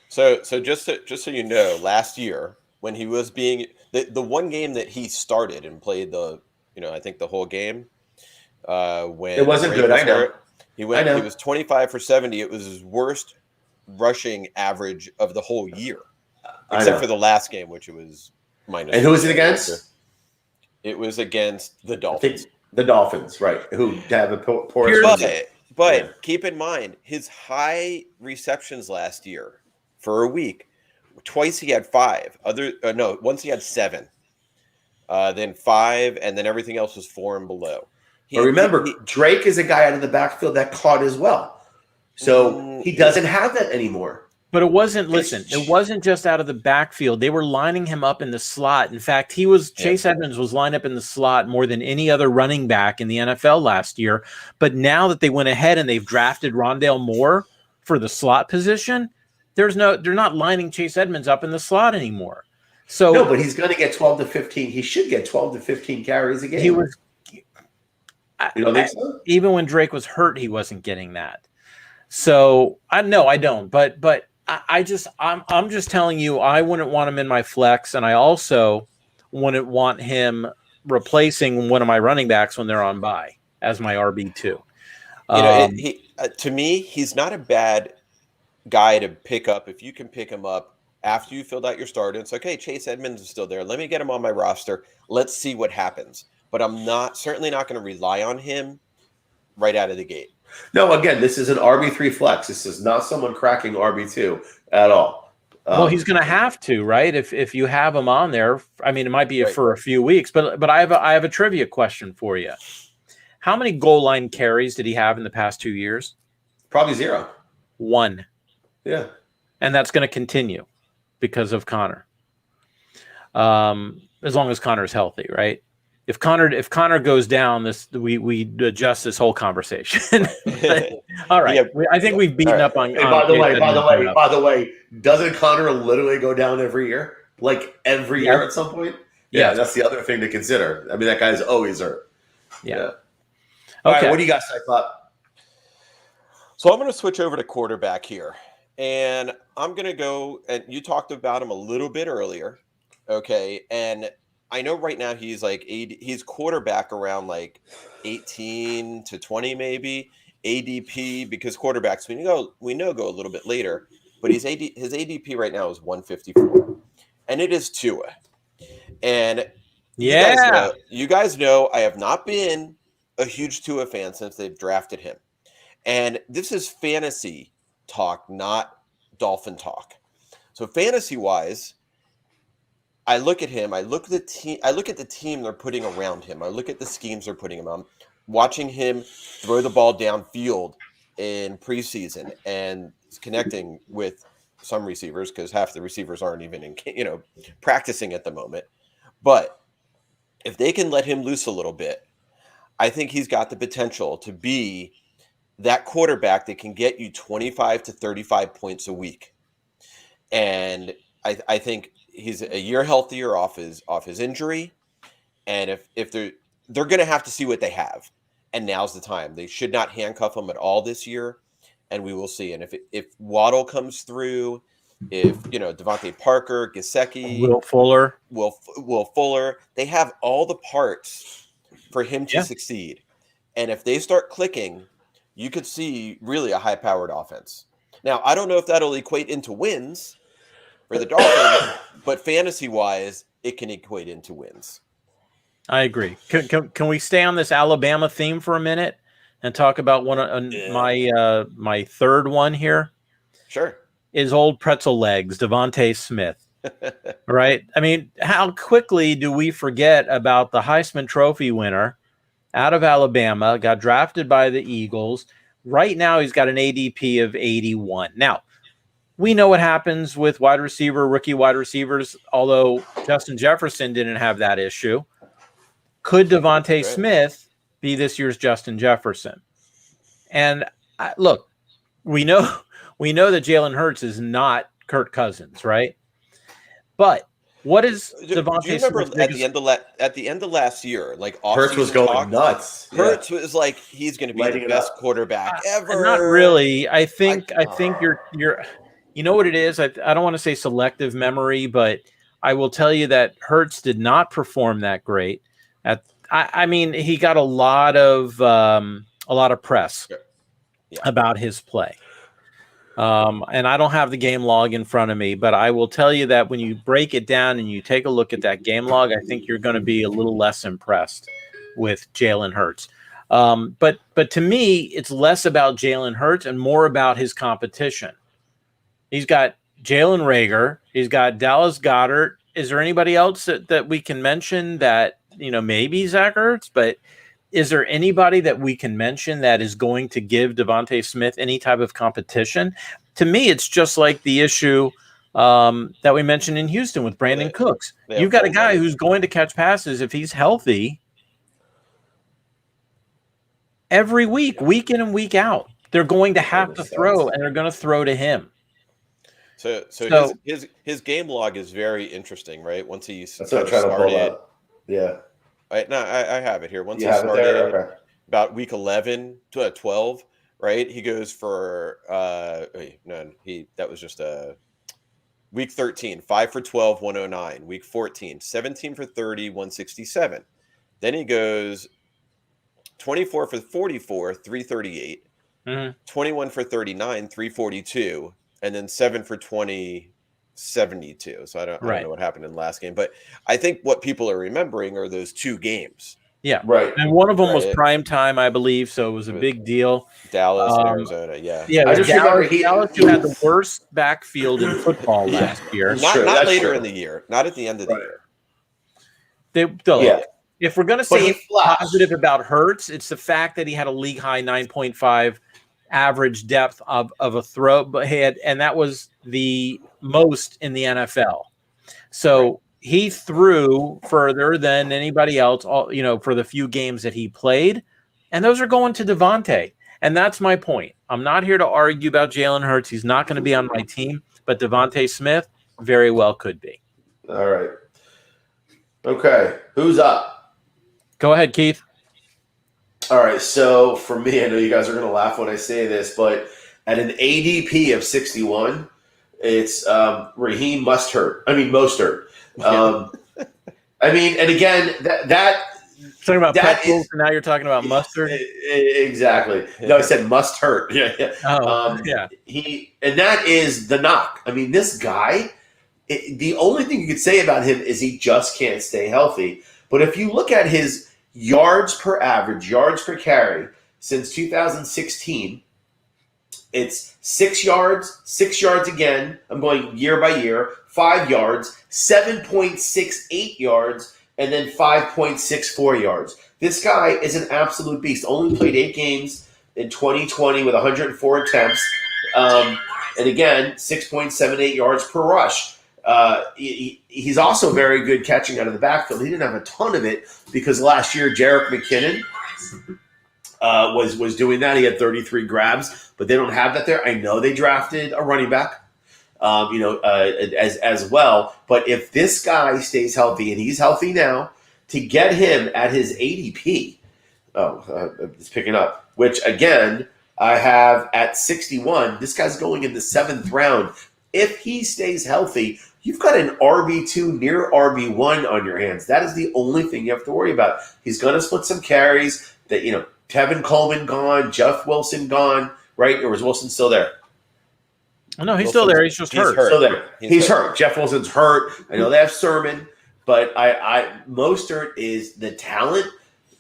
So just so you know, last year when he was being the one game that he started and played I think the whole game, when it wasn't good. I know. He was 25 for 70. It was his worst rushing average of the whole year, except for the last game, which it was minus. And who was it against? It was against the Dolphins. The Dolphins, right? Who have a poor. But keep in mind his high receptions last year for a week. Twice he had 5. Once he had 7. Then 5, and then everything else was 4 and below. But remember, Drake is a guy out of the backfield that caught as well. So he doesn't have that anymore. But it wasn't just out of the backfield. They were lining him up in the slot. In fact, Chase Edmonds was lined up in the slot more than any other running back in the NFL last year. But now that they went ahead and they've drafted Rondale Moore for the slot position, they're not lining Chase Edmonds up in the slot anymore. So no, but he's going to get 12 to 15. He should get 12 to 15 carries a game. He was. You don't think so? Even when Drake was hurt, he wasn't getting that. So I don't. But I'm just telling you, I wouldn't want him in my flex, and I also wouldn't want him replacing one of my running backs when they're on bye as my RB2. To me, he's not a bad guy to pick up if you can pick him up after you filled out your starter. It's okay, Chase Edmonds is still there. Let me get him on my roster. Let's see what happens. But I'm certainly not going to rely on him right out of the gate. No, again, this is an RB3 flex. This is not someone cracking RB2 at all. Well, he's going to have to, right? If you have him on there, I mean, it might be Right. for a few weeks, but I have a trivia question for you. How many goal line carries did he have in the past 2 years? Probably 0. 1. Yeah. And that's going to continue because of Connor. As long as Connor's healthy, right? If Connor goes down, we adjust this whole conversation. All right, Yeah. I think we've beaten up on. Hey, by the way, doesn't Connor literally go down every year? Like every year at some point? Yeah, that's the other thing to consider. I mean, that guy's always hurt. Yeah. All Okay. right, what do you got, Cyclop? So I'm going to switch over to quarterback here. And I'm going to go, and you talked about him a little bit earlier. Okay. And I know right now he's like he's quarterback around like 18 to 20, maybe ADP, because quarterbacks we know go a little bit later, but his ADP right now is 154, and it is Tua. And you guys know I have not been a huge Tua fan since they've drafted him. And this is fantasy talk, not Dolphin talk. So fantasy wise, I look at him, I look at the team they're putting around him. I look at the schemes they're putting him on, watching him throw the ball downfield in preseason and connecting with some receivers, because half the receivers aren't even practicing at the moment. But if they can let him loose a little bit, I think he's got the potential to be that quarterback that can get you 25 to 35 points a week. And I think he's a year healthier off his injury. And if they're going to have to see what they have. And now's the time. They should not handcuff him at all this year. And we will see. And if Waddle comes through, if DeVonta Parker, Gasecki, Will Fuller, they have all the parts for him to succeed. And if they start clicking, you could see really a high-powered offense. Now, I don't know if that'll equate into wins for the Dolphins, but fantasy-wise, it can equate into wins. I agree. Can we stay on this Alabama theme for a minute and talk about my third one here? Sure. Is old pretzel legs, DeVonta Smith. Right? I mean, how quickly do we forget about the Heisman Trophy winner out of Alabama, got drafted by the Eagles. Right now, he's got an ADP of 81. Now, we know what happens with rookie wide receivers, although Justin Jefferson didn't have that issue. Could DeVonta Smith be this year's Justin Jefferson? And look, we know that Jalen Hurts is not Kirk Cousins, right? But what is DeVonta? Do you remember at the end of last year, like Hurts was going nuts. Hurts was like he's going to be the best quarterback ever. Not really. I think you're. You know what it is? I don't want to say selective memory, but I will tell you that Hurts did not perform that great. I mean, he got a lot of press about his play. And I don't have the game log in front of me, but I will tell you that when you break it down and you take a look at that game log, I think you're going to be a little less impressed with Jalen Hurts. But to me, it's less about Jalen Hurts and more about his competition. He's got Jalen Reagor. He's got Dallas Goedert. Is there anybody else that we can mention that, maybe Zach Ertz, but is there anybody that we can mention that is going to give DeVonta Smith any type of competition? To me, it's just like the issue that we mentioned in Houston with Brandin Cooks. You've got a guy who's going to catch passes if he's healthy every week in and week out. They're going to have to throw, and they're going to throw to him. So his game log is very interesting, right? Once he started, yeah. I have it here. Once he started about week 11 to 12, right? He goes for that was just week 13, 5 for 12, 109. Week 14, 17 for 30, 167. Then he goes 24 for 44, 338. 21 for 39, 342. And then 7 for 20, 72. So I don't know what happened in the last game. But I think what people are remembering are those two games, Yeah. Right. And one of them was Right. prime time, I believe, so it was a big deal. Dallas, Um, Arizona, yeah. Yeah, it I was just remember Dallas who had the worst backfield in football Yeah. last year. That's Not true. not That's later true. in the year, not at the end of the Right. year. Yeah. If we're going to But say he flashed. positive about Hurts, it's the fact that he had a league high 9.5 average depth of a throw, but and that was the most in the NFL. So he threw further than anybody else, for the few games that he played, and those are going to DeVonta. And that's my point. I'm not here to argue about Jalen Hurts. He's not going to be on my team, but DeVonta Smith very well could be. All right. Okay. Who's up? Go ahead, Keith. All right. So for me, I know you guys are going to laugh when I say this, but at an ADP of 61, it's Raheem Mostert. And again, that Talking about that pretzels, is and now you're talking about mustard. exactly. No, I said must hurt. Yeah. Yeah. And that is the knock. I mean, this guy. The only thing you could say about him is he just can't stay healthy. But if you look at his yards per carry since 2016, it's 6 yards again. I'm going year by year, 5 yards, 7.68 yards, and then 5.64 yards. This guy is an absolute beast. Only played 8 games in 2020 with 104 attempts. And again, 6.78 yards per rush. He's also very good catching out of the backfield. He didn't have a ton of it because last year Jerick McKinnon was doing that. He had 33 grabs, but they don't have that there. I know they drafted a running back, as well. But if this guy stays healthy, and he's healthy now, to get him at his ADP, it's picking up. Which again, I have at 61. This guy's going in the 7th round. If he stays healthy, you've got an RB2 near RB1 on your hands. That is the only thing you have to worry about. He's going to split some carries. That Tevin Coleman gone, Jeff Wilson gone, right? Or was Wilson still there? Oh, no, he's still there. He's just hurt. Still there. He's hurt. Jeff Wilson's hurt. I know they have Sermon, but Mostert is the talent.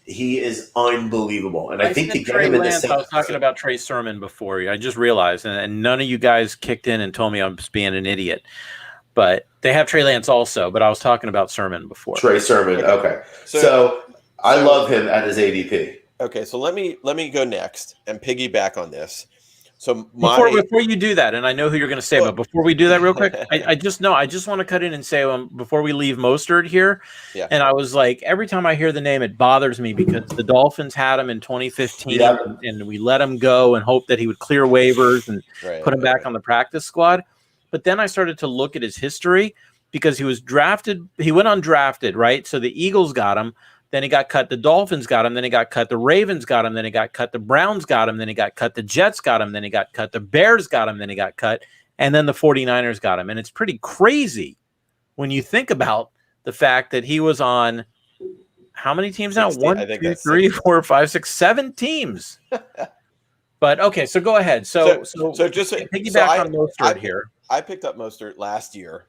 He is unbelievable, and I think to get him in the same. I was talking about Trey Sermon before. I just realized, and none of you guys kicked in and told me I'm just being an idiot. But they have Trey Lance also. But I was talking about Sermon before. Trey Sermon. Okay. So I love him at his ADP. Okay, so let me go next and piggyback on this. So before you do that, and I know who you're going to say, but before we do that, real quick, I just want to cut in and say before we leave Mostert here, and I was like, every time I hear the name, it bothers me because the Dolphins had him in 2015, and we let him go and hope that he would clear waivers and put him back on the practice squad. But then I started to look at his history because he was drafted. He went undrafted, right? So the Eagles got him. Then he got cut. The Dolphins got him. Then he got cut. The Ravens got him. Then he got cut. The Browns got him. Then he got cut. The Jets got him. Then he got cut. The Bears got him. Then he got cut. And then the 49ers got him. And it's pretty crazy when you think about the fact that he was on how many teams now? 60, 1, 2, 3, 4, 5, 6, 7 teams. But okay, so go ahead. So just piggyback on Mostert here. I picked up Mostert last year,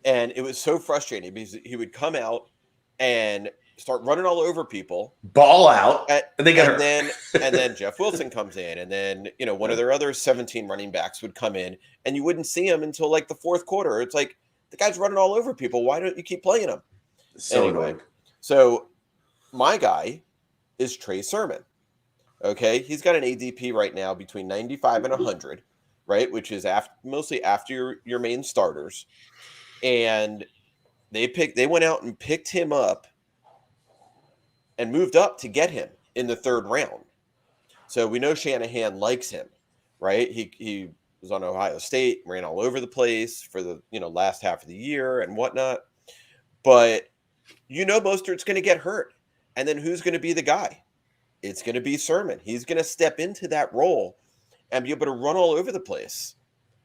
and it was so frustrating because he would come out and start running all over people, ball out, and then Jeff Wilson comes in, and then one of their other 17 running backs would come in, and you wouldn't see him until like the 4th quarter. It's like the guy's running all over people. Why don't you keep playing him? Anyway, so my guy is Trey Sermon. Okay, he's got an ADP right now between 95 and 100, right, which is mostly after your main starters, and they went out and picked him up and moved up to get him in the 3rd round. So we know Shanahan likes him, right? He was on Ohio State, ran all over the place for the last half of the year and whatnot. But Mostert's going to get hurt. And then who's going to be the guy? It's going to be Sermon. He's going to step into that role and be able to run all over the place.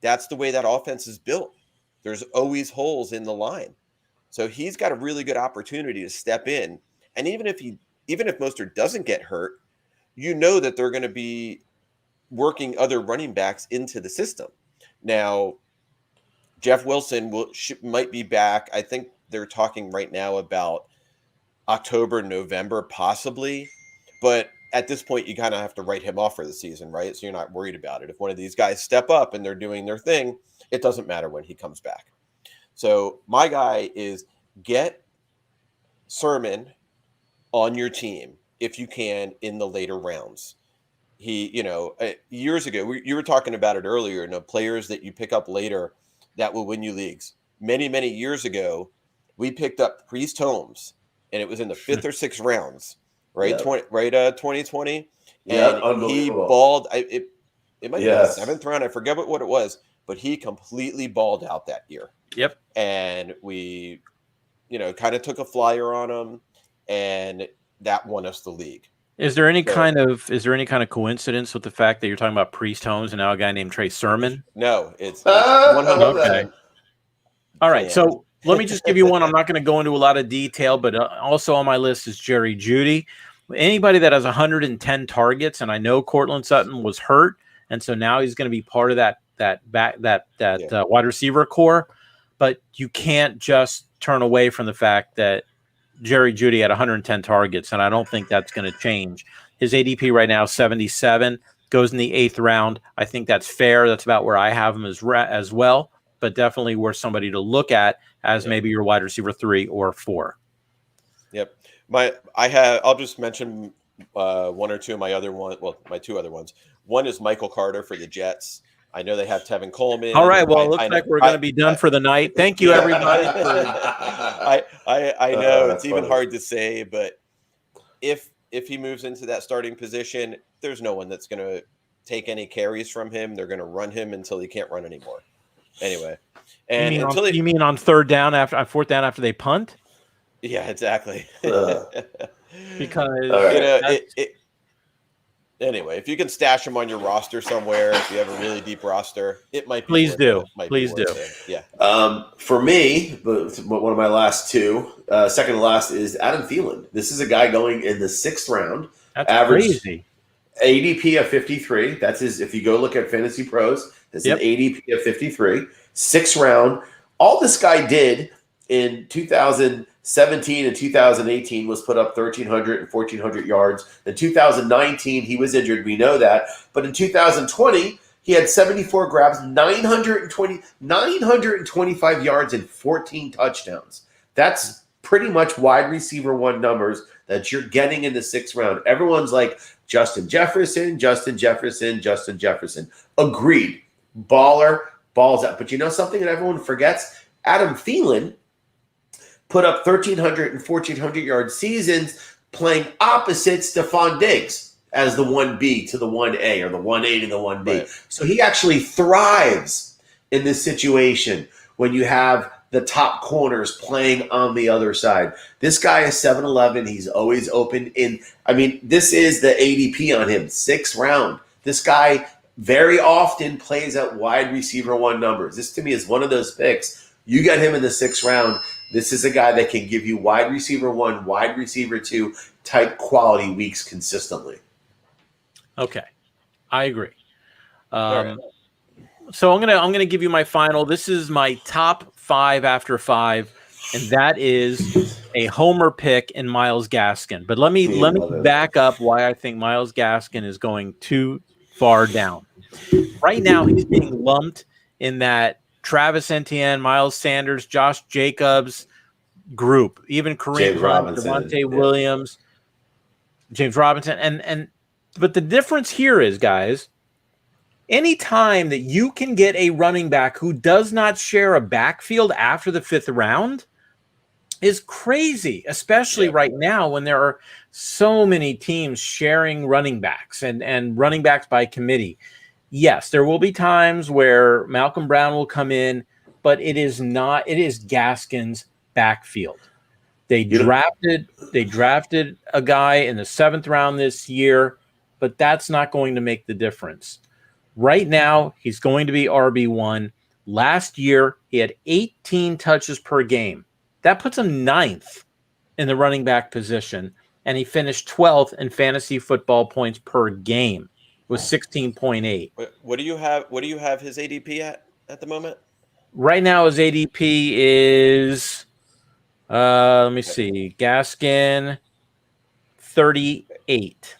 That's the way that offense is built. There's always holes in the line. So he's got a really good opportunity to step in. And even if Mostert doesn't get hurt, that they're going to be working other running backs into the system. Now, Jeff Wilson might be back. I think they're talking right now about October, November, possibly. But at this point, you kind of have to write him off for the season, right? So you're not worried about it. If one of these guys step up and they're doing their thing, it doesn't matter when he comes back. So my guy is get Sermon on your team if you can in the later rounds. He, years ago, you were talking about it earlier, players that you pick up later that will win you leagues. Many, many years ago, we picked up Priest Holmes, and it was in the 5th or 6th rounds, right? 2020. And he balled. It might be the 7th round. I forget what it was, but he completely balled out that year. Yep. And we, kind of took a flyer on him, and that won us the league. Is there any kind of coincidence with the fact that you're talking about Priest Holmes and now a guy named Trey Sermon? No, it's 100%. Okay. All right, so let me just give you one. I'm not going to go into a lot of detail, but also on my list is Jerry Jeudy. Anybody that has 110 targets, and I know Cortland Sutton was hurt, and so now he's going to be part of that wide receiver core. But you can't just turn away from the fact that Jerry Jeudy had 110 targets, and I don't think that's going to change. His ADP right now is 77, goes in the 8th round. I think that's fair. That's about where I have him as well, but definitely worth somebody to look at as maybe your wide receiver 3 or 4. Yep. I'll just mention one or two of my other one. Well, my 2 other ones. One is Michael Carter for the Jets. I know they have Tevin Coleman. All right. Well, it looks like we're going to be done for the night. Thank you, everybody. I know it's even hard to say, but if he moves into that starting position, there's no one that's going to take any carries from him. They're going to run him until he can't run anymore. Anyway, and you mean on 4th down after they punt? Yeah, exactly. Because anyway, if you can stash them on your roster somewhere, if you have a really deep roster, it might be. Please do. Yeah. For me, one of my last 2, second to last is Adam Thielen. This is a guy going in the 6th round. That's average crazy. ADP of 53. That's his. If you go look at Fantasy Pros, it's an ADP of 53. 6th round. All this guy did in 2017 and 2018 was put up 1,300 and 1,400 yards. In 2019, he was injured. We know that. But in 2020, he had 74 grabs, 925 yards, and 14 touchdowns. That's pretty much wide receiver 1 numbers that you're getting in the 6th round. Everyone's like, Justin Jefferson. Agreed. Baller, balls out. But you know something that everyone forgets? Adam Thielen put up 1,300 and 1,400 yard seasons playing opposite Stephon Diggs as the 1B to the 1A or the 1A to the 1B. Right. So he actually thrives in this situation when you have the top corners playing on the other side. This guy is 7'11". He's always open this is the ADP on him, 6th round. This guy very often plays at wide receiver 1 numbers. This to me is one of those picks. You get him in the 6th round. This is a guy that can give you wide receiver 1, wide receiver 2 type quality weeks consistently. Okay, I agree. So I'm gonna give you my final. This is my top 5 after 5, and that is a homer pick in Myles Gaskin. But let me back up why I think Myles Gaskin is going too far down. Right now, he's being lumped in that Travis Etienne, Miles Sanders, Josh Jacobs group, even Kareem Hunt, Devontae Williams, James Robinson, but the difference here is, guys, any time that you can get a running back who does not share a backfield after the 5th round is crazy, especially right now when there are so many teams sharing running backs and running backs by committee. Yes, there will be times where Malcolm Brown will come in, but it is Gaskin's backfield. They drafted a guy in the 7th round this year, but that's not going to make the difference. Right now, he's going to be RB1. Last year, he had 18 touches per game. That puts him 9th in the running back position, and he finished 12th in fantasy football points per game with 16.8. What do you have his ADP at the moment? Right now, his ADP is Let me see. Gaskin, 38.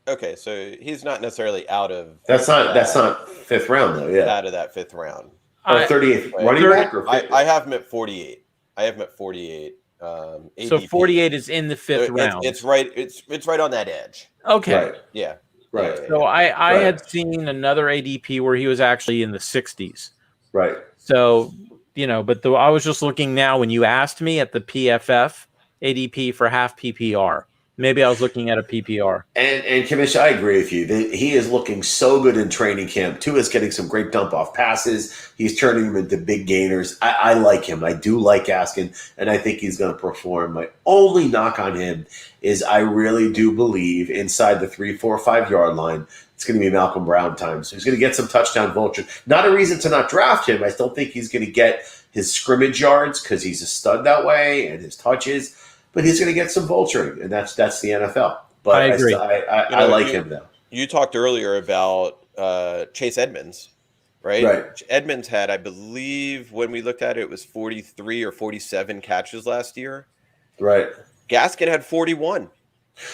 Okay, so he's not necessarily out of That's not fifth round though. Yeah, out of that fifth round. or 38th Wait, running back. Or I have him at 48. I have him at 48. So ADP. 48 is in the fifth round. It's right. It's right on that edge. Okay. Right. Yeah. Right. Yeah. So I Right. had seen another ADP where he was actually in the 60s. Right. So, but I was just looking now when you asked me at the PFF ADP for half PPR. Maybe I was looking at a PPR. And Commish, I agree with you. He is looking so good in training camp. Tua's getting some great dump off passes. He's turning them into big gainers. I like him. I do like Gaskin, and I think he's going to perform. My only knock on him is I really do believe inside the 3, 4, 5 yard line, it's going to be Malcolm Brown time. So he's going to get some touchdown vultures. Not a reason to not draft him. I still think he's going to get his scrimmage yards because he's a stud that way and his touches. But he's going to get some vulturing, and that's the NFL. But I agree. I like him, though. You talked earlier about Chase Edmonds, right? Right. Edmonds had, I believe, when we looked at it, it was 43 or 47 catches last year. Right. Gaskin had 41.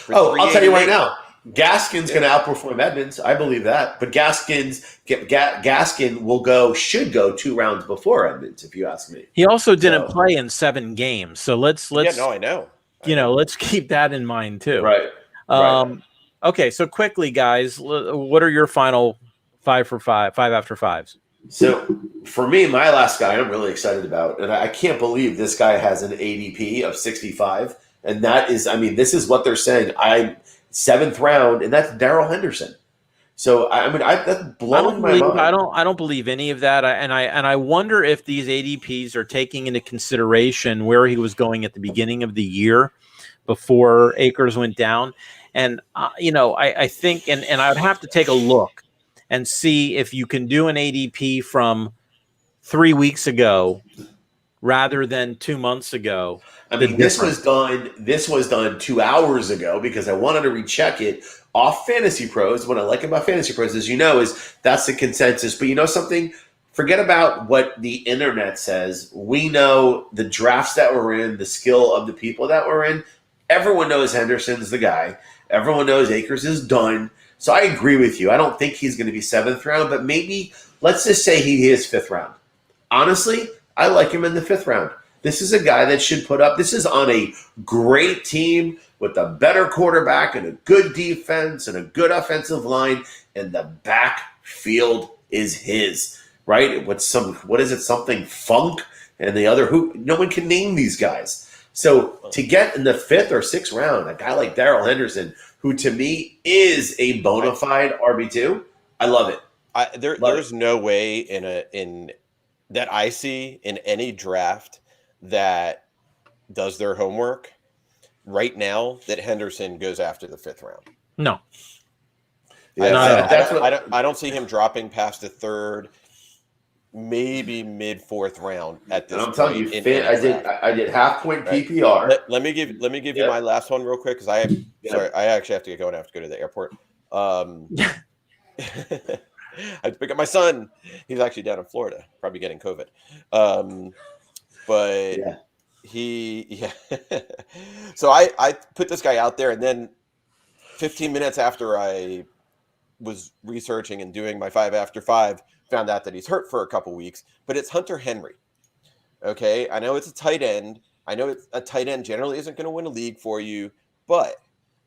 Oh, I'll tell you right now, Gaskin's going to outperform Edmonds. I believe that. But Gaskin should go 2 rounds before Edmonds, if you ask me. He also didn't play in 7 games. So let's Yeah, no, I know. Let's keep that in mind too. Right. Okay, so quickly, guys, what are your final 5 for 5 after 5s? So for me, my last guy I'm really excited about, and I can't believe this guy has an ADP of 65. And that is, this is what they're saying. I'm 7th round, and that's Darrell Henderson. So that's blowing my mind. I don't believe any of that. I wonder if these ADPs are taking into consideration where he was going at the beginning of the year before Akers went down. And I think, and I would have to take a look and see if you can do an ADP from 3 weeks ago rather than 2 months ago. This was done 2 hours ago because I wanted to recheck it off Fantasy Pros. What I like about Fantasy Pros, as you know, is that's the consensus. But you know something? Forget about what the internet says. We know the drafts that we're in, the skill of the people that we're in. Everyone knows Henderson's the guy. Everyone knows Akers is done. So I agree with you. I don't think he's going to be 7th round, but maybe let's just say he is 5th round. Honestly, I like him in the 5th round. This is a guy that should put up. This is on a great team with a better quarterback and a good defense and a good offensive line, and the backfield is his, right? What is it? Something Funk and the other who no one can name these guys. So to get in the 5th or 6th round, a guy like Darrell Henderson, who to me is a bona fide RB2, I love it. There's no way in that I see in any draft that does their homework right now that Henderson goes after the 5th round. No. I don't see him dropping past the 3rd, maybe mid 4th round at this. And I'm telling you, I did half point PPR. Let me give you my last one real quick because I actually have to get going. I have to go to the airport. I have to pick up my son. He's actually down in Florida, probably getting COVID. But so I put this guy out there, and then 15 minutes after I was researching and doing my 5 after 5, found out that he's hurt for a couple weeks, but it's Hunter Henry. Okay. I know it's a tight end. I know a tight end generally isn't going to win a league for you, but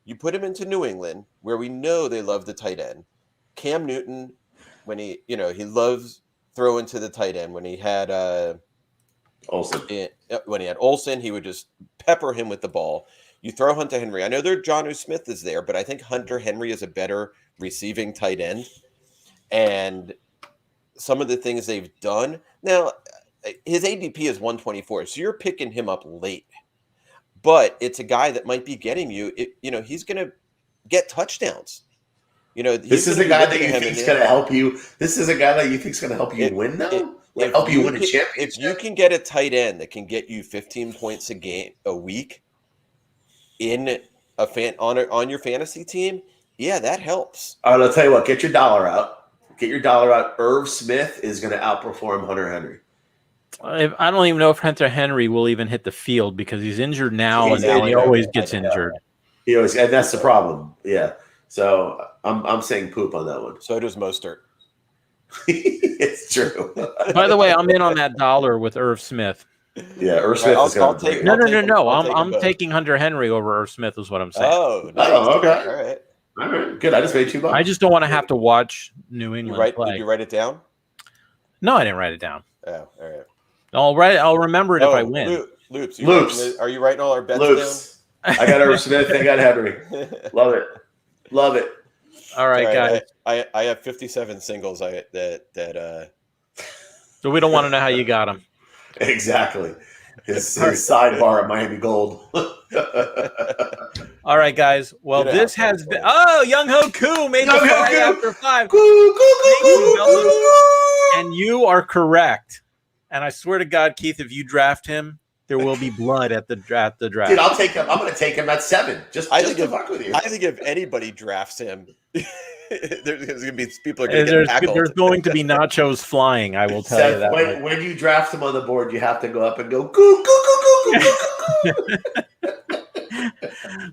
you put him into New England where we know they love the tight end. Cam Newton, when he loves throwing to the tight end, when he had, Olsen, he would just pepper him with the ball. You throw Hunter Henry. I know Jonnu Smith is there, but I think Hunter Henry is a better receiving tight end. And some of the things they've done now, his ADP is 124, so you're picking him up late. But it's a guy that might be getting you. He's going to get touchdowns. This is a guy that you think is going to help you. This is a guy that you think is going to help you win, though. Help you win a championship. If you can get a tight end that can get you 15 points a week in on your fantasy team, yeah, that helps. All right, I'll tell you what. Get your dollar out. Irv Smith is going to outperform Hunter Henry. I don't even know if Hunter Henry will even hit the field because he's injured now, He's and he injured. always I gets know. injured. He always, and that's the problem. Yeah. So I'm saying poop on that one. So does Mostert. It's true. By the way, I'm in on that dollar with Irv Smith. Yeah, Irv Smith I'll is going take- to No. I'll take them I'm both. taking Hunter Henry over Irv Smith is what I'm saying. Oh, nice. Oh, okay. All right. All right, good. I just made $2. I just don't want to have to watch New You England write? play. Did you write it down? No, I didn't write it down. Oh, all right. I'll remember it if I win. Loops. Loops. Are you writing all our bets Loops. I got Irv Smith. I got Henry. down? Love it. Love it. All right, guys. I have 57 singles. That So we don't want to know how you got him. Exactly. His sidebar at Miami Gold. All right, guys. Well, Get this out. has been. Oh, Young Ho Koo made the Young Ho five Koo. after 5. And you are correct. And I swear to God, Keith, if you draft him, there will be blood at the draft. Dude, I'll take him. I'm going to take him at 7. Just to fuck with you. I think if anybody drafts him, there's going to be people are going to get There's tackled. going to be nachos flying. I will tell you Seth, that. much. when you draft him on the board, you have to go up and go, goo, goo, goo, goo, goo, goo, goo.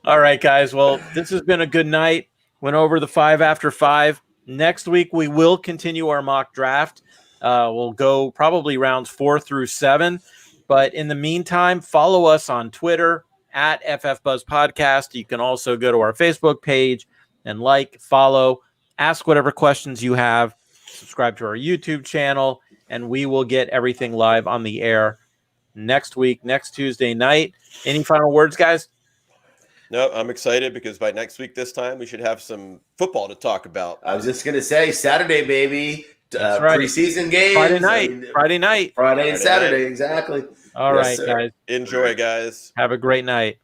All right, guys. Well, this has been a good night. Went over the 5 after 5. Next week, we will continue our mock draft. We'll go probably rounds 4 through 7. But in the meantime, follow us on Twitter at FF Buzz Podcast. You can also go to our Facebook page and follow, ask whatever questions you have, subscribe to our YouTube channel, and we will get everything live on the air next week, next Tuesday night. Any final words, guys? No, I'm excited because by next week this time we should have some football to talk about. I was just going to say, Saturday, baby. That's right. Preseason games. Friday night. Friday and Friday Saturday, night. exactly. All Yes, right, sir. guys. Enjoy, guys. Have a great night.